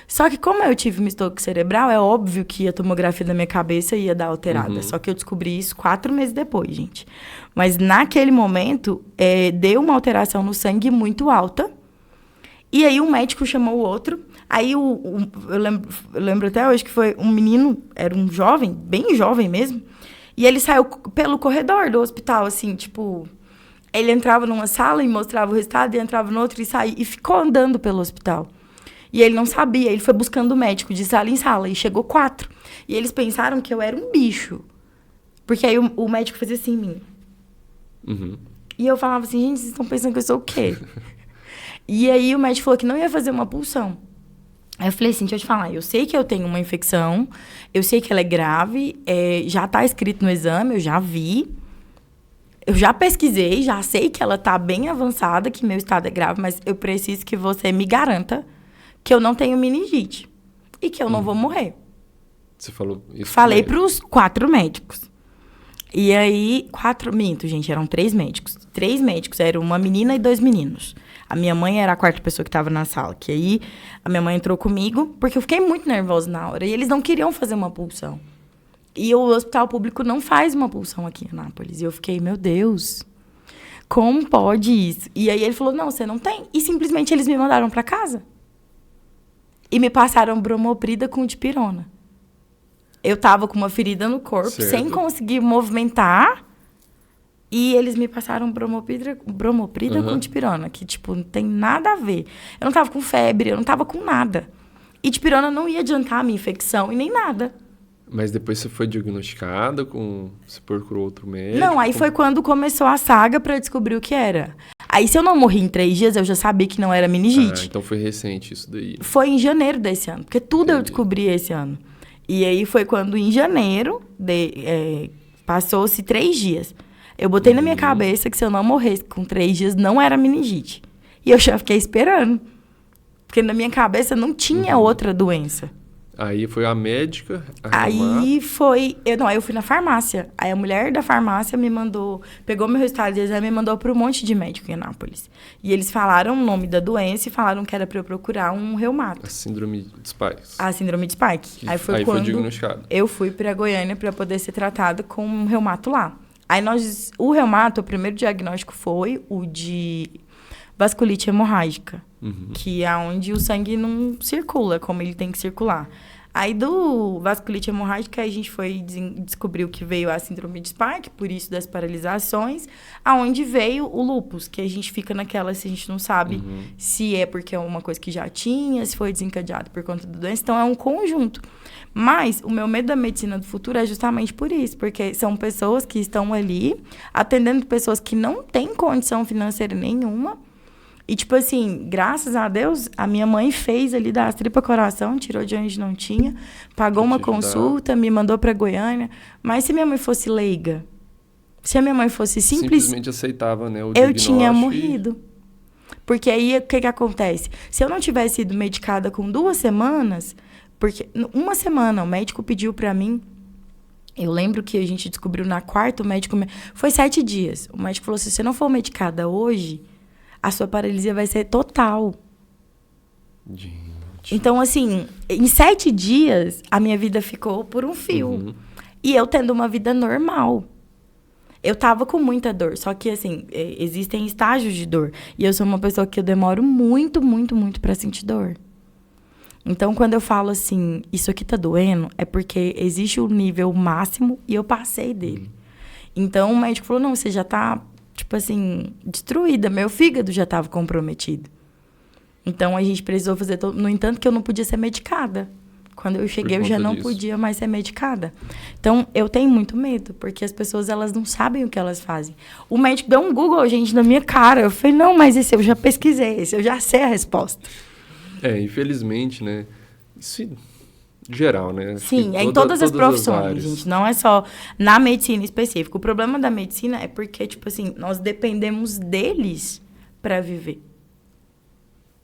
Só que como eu tive um estoque cerebral, é óbvio que a tomografia da minha cabeça ia dar alterada. Só que eu descobri isso 4 meses depois, gente. Mas naquele momento, deu uma alteração no sangue muito alta. E aí um médico chamou o outro. Aí eu lembro até hoje que foi um menino, era um jovem, bem jovem mesmo. E ele saiu pelo corredor do hospital, assim, tipo... Ele entrava numa sala e mostrava o resultado, e entrava no outro e saía. E ficou andando pelo hospital. E ele não sabia, ele foi buscando o médico de sala em sala, e chegou 4. E eles pensaram que eu era um bicho. Porque aí o médico fazia assim em mim. E eu falava assim, gente, vocês estão pensando que eu sou o quê? E aí o médico falou que não ia fazer uma pulsão. Aí eu falei assim, deixa eu te falar, eu sei que eu tenho uma infecção, eu sei que ela é grave, já tá escrito no exame, eu já vi. Eu já pesquisei, já sei que ela tá bem avançada, que meu estado é grave, mas eu preciso que você me garanta que eu não tenho meningite e que eu não vou morrer. Você falou isso? Falei pros 4 médicos. E aí, 4... Minto, gente, eram 3 médicos. 3 médicos, eram uma menina e 2 meninos. A minha mãe era a 4ª pessoa que estava na sala. Que aí, a minha mãe entrou comigo, porque eu fiquei muito nervosa na hora. E eles não queriam fazer uma pulsão. E o hospital público não faz uma pulsão aqui em Anápolis. E eu fiquei, meu Deus, como pode isso? E aí ele falou, não, você não tem. E simplesmente eles me mandaram para casa. E me passaram bromoprida com dipirona. Eu tava com uma ferida no corpo, sem conseguir movimentar. E eles me passaram bromoprida com dipirona. Que, tipo, não tem nada a ver. Eu não tava com febre, eu não tava com nada. E dipirona não ia adiantar a minha infecção e nem nada. Mas depois você foi diagnosticada com... Você procurou outro médico? Não, aí foi quando começou a saga pra descobrir o que era. Aí, se eu não morri em 3 dias, eu já sabia que não era meningite. Então foi recente isso daí. Foi em janeiro desse ano, porque tudo eu descobri esse ano. E aí foi quando, em janeiro, passou-se 3 dias. Eu botei na minha cabeça que se eu não morresse com 3 dias, não era meningite. E eu já fiquei esperando. Porque na minha cabeça não tinha outra doença. Aí foi a médica, Aí foi... Aí eu fui na farmácia. Aí a mulher da farmácia me mandou... Pegou meu resultado de exame e me mandou para um monte de médico em Anápolis. E eles falaram o nome da doença e falaram que era para eu procurar um reumato. A síndrome de Spike. A síndrome de Spike. Aí foi quando diagnosticado. Eu fui para Goiânia para poder ser tratada com um reumato lá. Aí o reumato, o primeiro diagnóstico foi o de vasculite hemorrágica. Que é onde o sangue não circula como ele tem que circular. Aí do vasculite hemorrágica, a gente descobriu que veio a síndrome de Spike, por isso das paralisações, aonde veio o lúpus, que a gente fica naquela, se a gente não sabe se é porque é uma coisa que já tinha, se foi desencadeado por conta da doença, então é um conjunto. Mas o meu medo da medicina do futuro é justamente por isso, porque são pessoas que estão ali atendendo pessoas que não têm condição financeira nenhuma. E, tipo assim, graças a Deus, a minha mãe fez ali das tripas coração, tirou de onde não tinha, pagou uma consulta, me mandou para Goiânia. Mas se minha mãe fosse leiga, se a minha mãe fosse simplesmente aceitava, né, o eu tinha morrido. Porque aí, o que acontece? Se eu não tivesse sido medicada com 2 semanas, porque 1 semana o médico pediu para mim, eu lembro que a gente descobriu na quarta, o médico... Foi 7 dias. O médico falou, se você não for medicada hoje... a sua paralisia vai ser total. Gente. Então, assim, em 7 dias, a minha vida ficou por um fio. E eu tendo uma vida normal. Eu tava com muita dor. Só que, assim, existem estágios de dor. E eu sou uma pessoa que eu demoro muito, muito, muito pra sentir dor. Então, quando eu falo assim, isso aqui tá doendo, é porque existe o nível máximo e eu passei dele. Então, o médico falou, não, você já tá... tipo assim, destruída. Meu fígado já estava comprometido. Então, a gente precisou fazer... No entanto, que eu não podia ser medicada. Quando eu cheguei, eu já não podia mais ser medicada. Então, eu tenho muito medo, porque as pessoas, elas não sabem o que elas fazem. O médico deu um Google, gente, na minha cara. Eu falei, não, mas esse eu já pesquisei, esse eu já sei a resposta. Infelizmente, né? Isso em geral, né? Sim, é em todas as profissões, gente. Não é só na medicina específica. O problema da medicina é porque, tipo assim, nós dependemos deles para viver.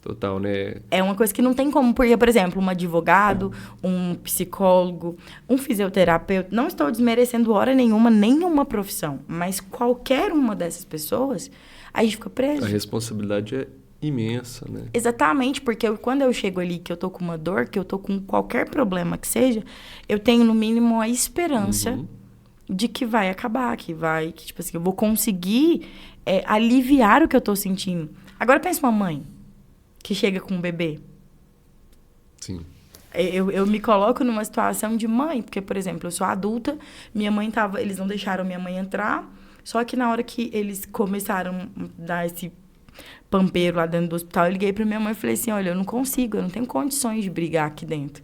Total, né? É uma coisa que não tem como, porque, por exemplo, um advogado, um psicólogo, um fisioterapeuta, não estou desmerecendo hora nenhuma profissão, mas qualquer uma dessas pessoas, a gente fica preso. A responsabilidade é imensa, né? Exatamente, porque quando eu chego ali, que eu tô com uma dor, que eu tô com qualquer problema que seja, eu tenho, no mínimo, a esperança de que vai acabar, que tipo assim, eu vou conseguir aliviar o que eu tô sentindo. Agora, pensa uma mãe que chega com um bebê. Sim. Eu me coloco numa situação de mãe, porque, por exemplo, eu sou adulta, minha mãe eles não deixaram minha mãe entrar, só que na hora que eles começaram a dar esse pampeiro lá dentro do hospital, eu liguei pra minha mãe e falei assim, olha, eu não tenho condições de brigar aqui dentro.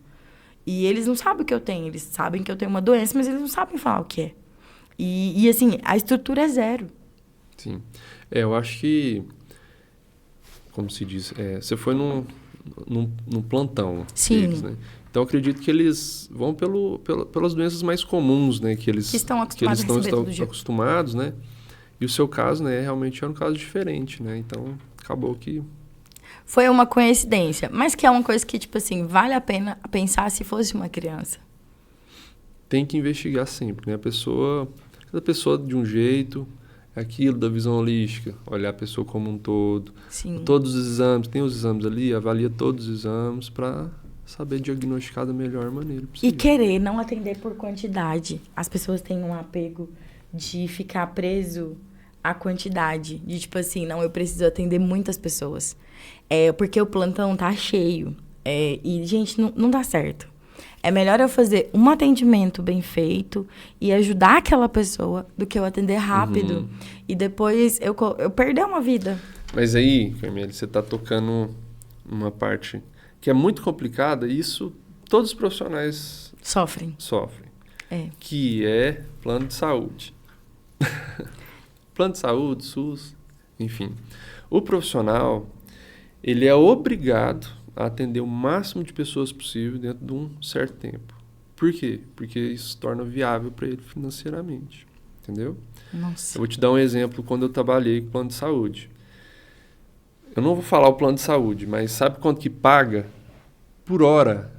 E eles não sabem o que eu tenho, eles sabem que eu tenho uma doença, mas eles não sabem falar o que é. E assim, a estrutura é zero. Sim. Eu acho que, como se diz, você foi num plantão deles, né? Então, eu acredito que eles vão pelas doenças mais comuns, né? Que estão acostumados, né? E o seu caso, né, realmente era um caso diferente, né? Então, acabou que... Foi uma coincidência, mas que é uma coisa que, tipo assim, vale a pena pensar se fosse uma criança. Tem que investigar sempre, né? Cada pessoa de um jeito, aquilo da visão holística, olhar a pessoa como um todo. Sim. Todos os exames, tem os exames ali, avalia todos os exames para saber diagnosticar da melhor maneira possível. E querer não atender por quantidade. As pessoas têm um apego de ficar preso à quantidade. De tipo assim, não, eu preciso atender muitas pessoas. Porque o plantão tá cheio. E, gente, não dá certo. É melhor eu fazer um atendimento bem feito e ajudar aquela pessoa do que eu atender rápido. E depois eu perder uma vida. Mas aí, Carmele, você tá tocando uma parte que é muito complicada e isso todos os profissionais sofrem. Que é plano de saúde. Plano de saúde, SUS, enfim. O profissional, ele é obrigado a atender o máximo de pessoas possível dentro de um certo tempo. Por quê? Porque isso torna viável para ele financeiramente, entendeu? Nossa. Eu vou te dar um exemplo quando eu trabalhei com plano de saúde. Eu não vou falar o plano de saúde, mas sabe quanto que paga? Por hora,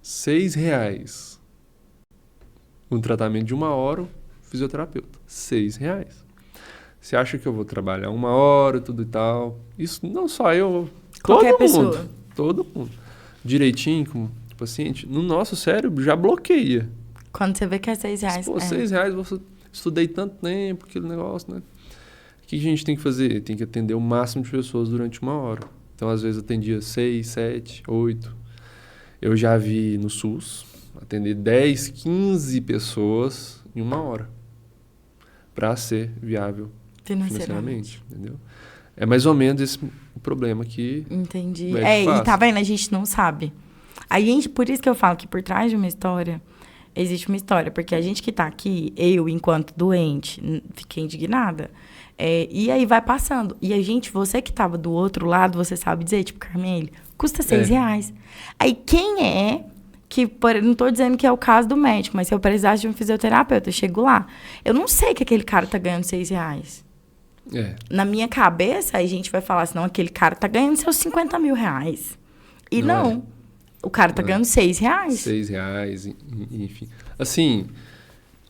R$6. Um tratamento de 1 hora, fisioterapeuta, R$6. Você acha que eu vou trabalhar 1 hora, tudo e tal? Isso não só eu, Qualquer todo pessoa. mundo. Todo mundo. Direitinho com o paciente, no nosso cérebro já bloqueia. Quando você vê que é R$6. Pô, R$6, você estudei tanto tempo, aquele negócio, né? O que a gente tem que fazer? Tem que atender o máximo de pessoas durante 1 hora. Então, às vezes, eu atendia 6, 7, 8. Eu já vi no SUS atender 10, 15 pessoas em 1 hora para ser viável financeiramente, entendeu? É mais ou menos esse o problema que Entendi. o médico E tá passa. vendo? A gente não sabe. A gente, por isso que eu falo que por trás de uma história, existe uma história. Porque a gente que tá aqui, eu, enquanto doente, fiquei indignada. E aí vai passando. E a gente, você que tava do outro lado, você sabe dizer, tipo, Carmele, custa R$6. Aí quem é que, não tô dizendo que é o caso do médico, mas se eu precisasse de um fisioterapeuta, eu chego lá. Eu não sei que aquele cara tá ganhando R$6. Na minha cabeça, a gente vai falar assim, não, aquele cara tá ganhando seus R$50 mil. E não. O cara tá ganhando R$6. R$6, enfim. Assim,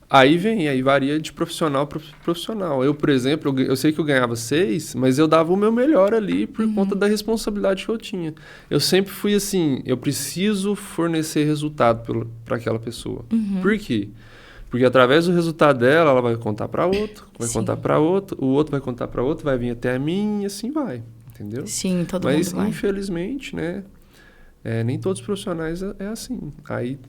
aí varia de profissional para profissional. Eu, por exemplo, eu sei que eu ganhava 6, mas eu dava o meu melhor ali por conta da responsabilidade que eu tinha. Eu sempre fui assim, eu preciso fornecer resultado para aquela pessoa. Por quê? Porque através do resultado dela, ela vai contar para outro, vai contar para outro, o outro vai contar para outro, vai vir até a mim e assim vai, entendeu? Sim, todo Mas, mundo vai. infelizmente, né, nem todos os profissionais é assim. Aí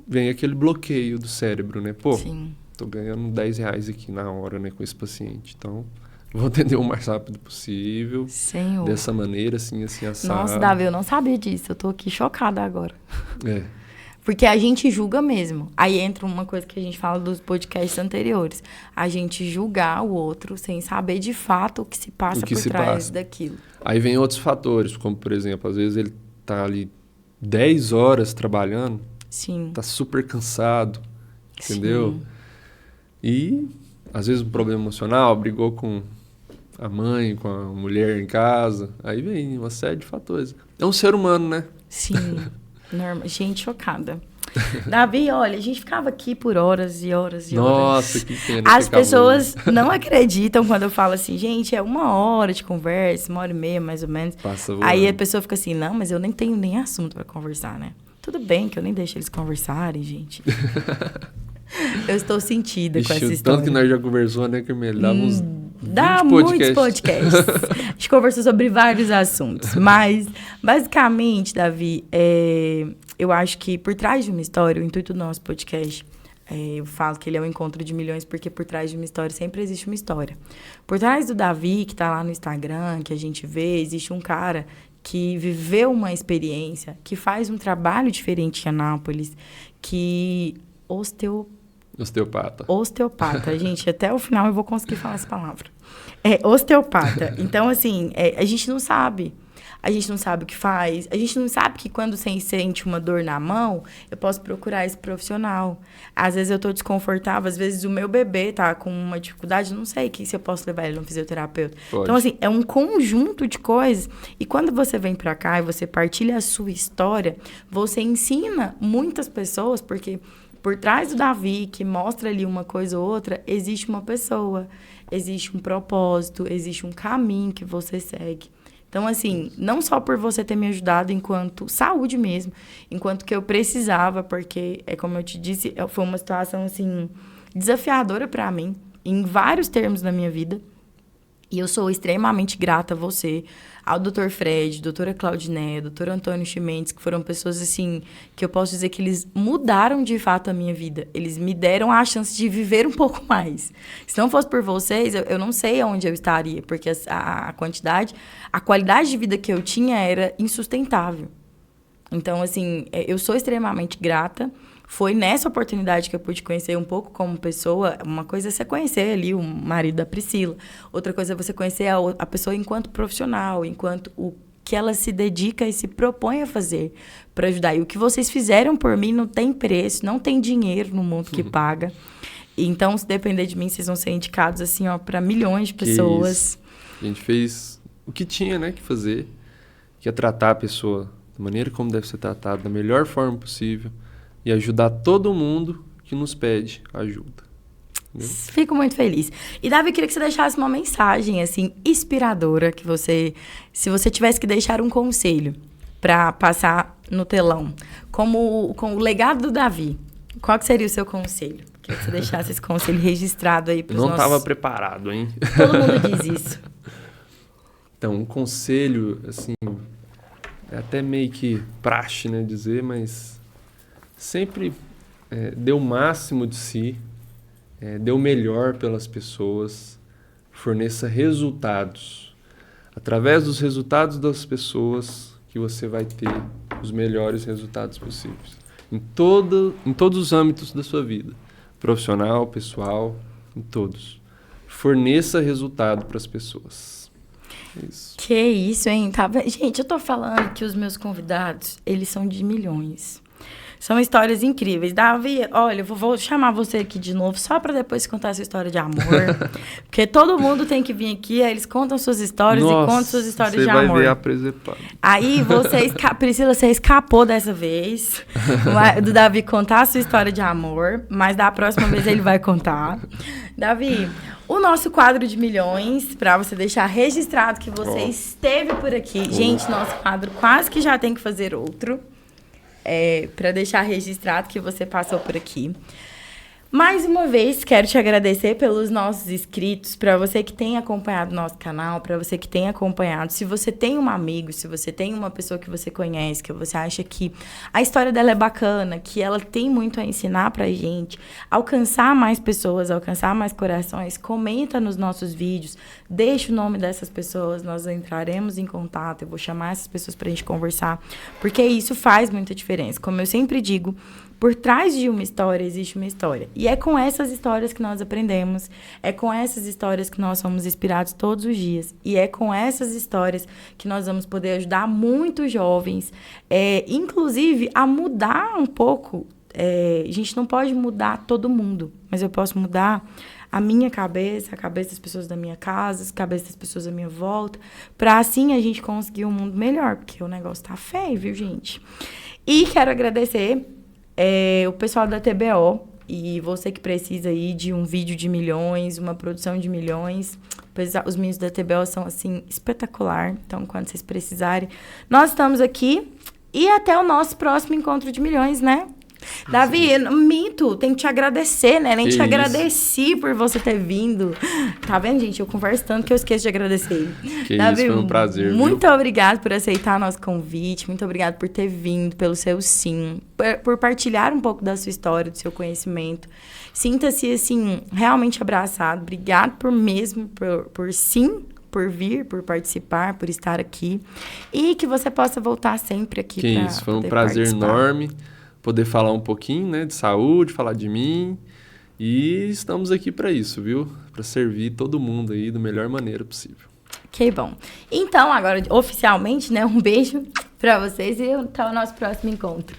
vem aquele bloqueio do cérebro, né? Pô, Sim. tô ganhando R$10 aqui na hora, né, com esse paciente, então vou atender o mais rápido possível, Senhor. dessa maneira, assim, assado. Nossa, Davi, eu não sabia disso. Eu tô aqui chocada agora. É. Porque a gente julga mesmo. Aí entra uma coisa que a gente fala dos podcasts anteriores. A gente julgar o outro sem saber de fato o que se passa por trás daquilo. Aí vem outros fatores, como, por exemplo, às vezes ele tá ali 10 horas trabalhando, Sim. tá super cansado, entendeu? Sim. E, às vezes, um problema emocional, brigou com a mãe, com a mulher em casa. Aí vem uma série de fatores. É um ser humano, né? Sim. Gente, chocada. Davi, olha, a gente ficava aqui por horas e horas e horas. Nossa, que pena. As pessoas não acreditam quando eu falo assim, gente, é 1 hora de conversa, 1h30 mais ou menos. Passa voando. Aí a pessoa fica assim, não, mas eu nem tenho nem assunto pra conversar, né? Tudo bem que eu nem deixo eles conversarem, gente. Eu estou sentida com essa história. Tanto que nós já conversamos, né, Carmele? Dá muitos podcasts. A gente conversou sobre vários assuntos. Mas, basicamente, Davi, eu acho que por trás de uma história, o intuito do nosso podcast, eu falo que ele é um encontro de milhões, porque por trás de uma história sempre existe uma história. Por trás do Davi, que está lá no Instagram, que a gente vê, existe um cara que viveu uma experiência, que faz um trabalho diferente em Anápolis, que Osteopata. Gente, até o final eu vou conseguir falar essa palavra. Osteopata. Então, assim, a gente não sabe. A gente não sabe o que faz. A gente não sabe que quando você sente uma dor na mão, eu posso procurar esse profissional. Às vezes eu tô desconfortável, às vezes o meu bebê tá com uma dificuldade, não sei se eu posso levar ele no fisioterapeuta. Pode. Então, assim, é um conjunto de coisas. E quando você vem pra cá e você partilha a sua história, você ensina muitas pessoas, porque por trás do Davi, que mostra ali uma coisa ou outra, existe uma pessoa, existe um propósito, existe um caminho que você segue. Então, assim, não só por você ter me ajudado enquanto saúde mesmo, enquanto que eu precisava, porque, como eu te disse, foi uma situação, assim, desafiadora para mim, em vários termos da minha vida. E eu sou extremamente grata a você, ao Dr. Fred, doutora Claudiné, doutor Antônio Chimenez, que foram pessoas, assim, que eu posso dizer que eles mudaram de fato a minha vida. Eles me deram a chance de viver um pouco mais. Se não fosse por vocês, eu não sei onde eu estaria, porque a qualidade de vida que eu tinha era insustentável. Então, assim, eu sou extremamente grata. Foi nessa oportunidade que eu pude conhecer um pouco como pessoa. Uma coisa é você conhecer ali o marido da Priscila. Outra coisa é você conhecer a pessoa enquanto profissional, enquanto o que ela se dedica e se propõe a fazer para ajudar. E o que vocês fizeram por mim não tem preço, não tem dinheiro no mundo que paga. Então, se depender de mim, vocês vão ser indicados assim, ó, para milhões de pessoas. Isso. A gente fez o que tinha, né, que fazer, que é tratar a pessoa da maneira como deve ser tratada, da melhor forma possível e ajudar todo mundo que nos pede ajuda. Entendeu? Fico muito feliz. E, Davi, queria que você deixasse uma mensagem, assim, inspiradora, que você, se você tivesse que deixar um conselho para passar no telão, com o legado do Davi, qual que seria o seu conselho? Queria que você deixasse esse conselho registrado aí para os Não nossos... estava preparado, hein? Todo mundo diz isso. Então, um conselho, assim, é até meio que praxe, né, dizer, mas sempre dê o máximo de si, dê o melhor pelas pessoas, forneça resultados. Através dos resultados das pessoas que você vai ter os melhores resultados possíveis. Em todos os âmbitos da sua vida. Profissional, pessoal, em todos. Forneça resultado para as pessoas. Isso. Que isso, hein? Tá... Gente, eu tô falando que os meus convidados, eles são de milhões. São histórias incríveis. Davi, olha, eu vou chamar você aqui de novo só para depois contar a sua história de amor. Porque todo mundo tem que vir aqui, aí eles contam suas histórias. Nossa, e contam suas histórias de amor. Você vai ver a presepada. Aí Priscila, você escapou dessa vez do Davi contar a sua história de amor, mas da próxima vez ele vai contar. Davi, o nosso quadro de milhões, para você deixar registrado que você esteve por aqui. Gente, nosso quadro quase que já tem que fazer outro. Para deixar registrado que você passou por aqui. Mais uma vez, quero te agradecer pelos nossos inscritos, para você que tem acompanhado o nosso canal, para você que tem acompanhado. Se você tem um amigo, se você tem uma pessoa que você conhece, que você acha que a história dela é bacana, que ela tem muito a ensinar pra gente, alcançar mais pessoas, alcançar mais corações, comenta nos nossos vídeos, deixa o nome dessas pessoas, nós entraremos em contato, eu vou chamar essas pessoas pra gente conversar, porque isso faz muita diferença. Como eu sempre digo, por trás de uma história existe uma história. E é com essas histórias que nós aprendemos, é com essas histórias que nós somos inspirados todos os dias. E é com essas histórias que nós vamos poder ajudar muitos jovens, inclusive a mudar um pouco. A gente não pode mudar todo mundo, mas eu posso mudar a minha cabeça, a cabeça das pessoas da minha casa, a cabeça das pessoas da minha volta, para assim a gente conseguir um mundo melhor, porque o negócio tá feio, viu, gente? E quero agradecer o pessoal da TBO e você que precisa aí de um vídeo de milhões, uma produção de milhões. Os meninos da TBO são, assim, espetacular. Então, quando vocês precisarem, nós estamos aqui. E até o nosso próximo encontro de milhões, né? Davi, minto, tenho que te agradecer, né? Nem te agradeci por você ter vindo. Tá vendo, gente? Eu converso tanto que eu esqueço de agradecer. Davi, foi um prazer. Muito obrigado por aceitar nosso convite. Muito obrigado por ter vindo, pelo seu sim. Por partilhar um pouco da sua história, do seu conhecimento. Sinta-se, assim, realmente abraçado. Obrigado por sim, por vir, por participar, por estar aqui. E que você possa voltar sempre aqui. Que isso, foi um prazer enorme poder falar um pouquinho, né, de saúde, falar de mim. E estamos aqui para isso, viu? Para servir todo mundo aí da melhor maneira possível. Que bom. Então, agora, oficialmente, né, um beijo para vocês e até o nosso próximo encontro.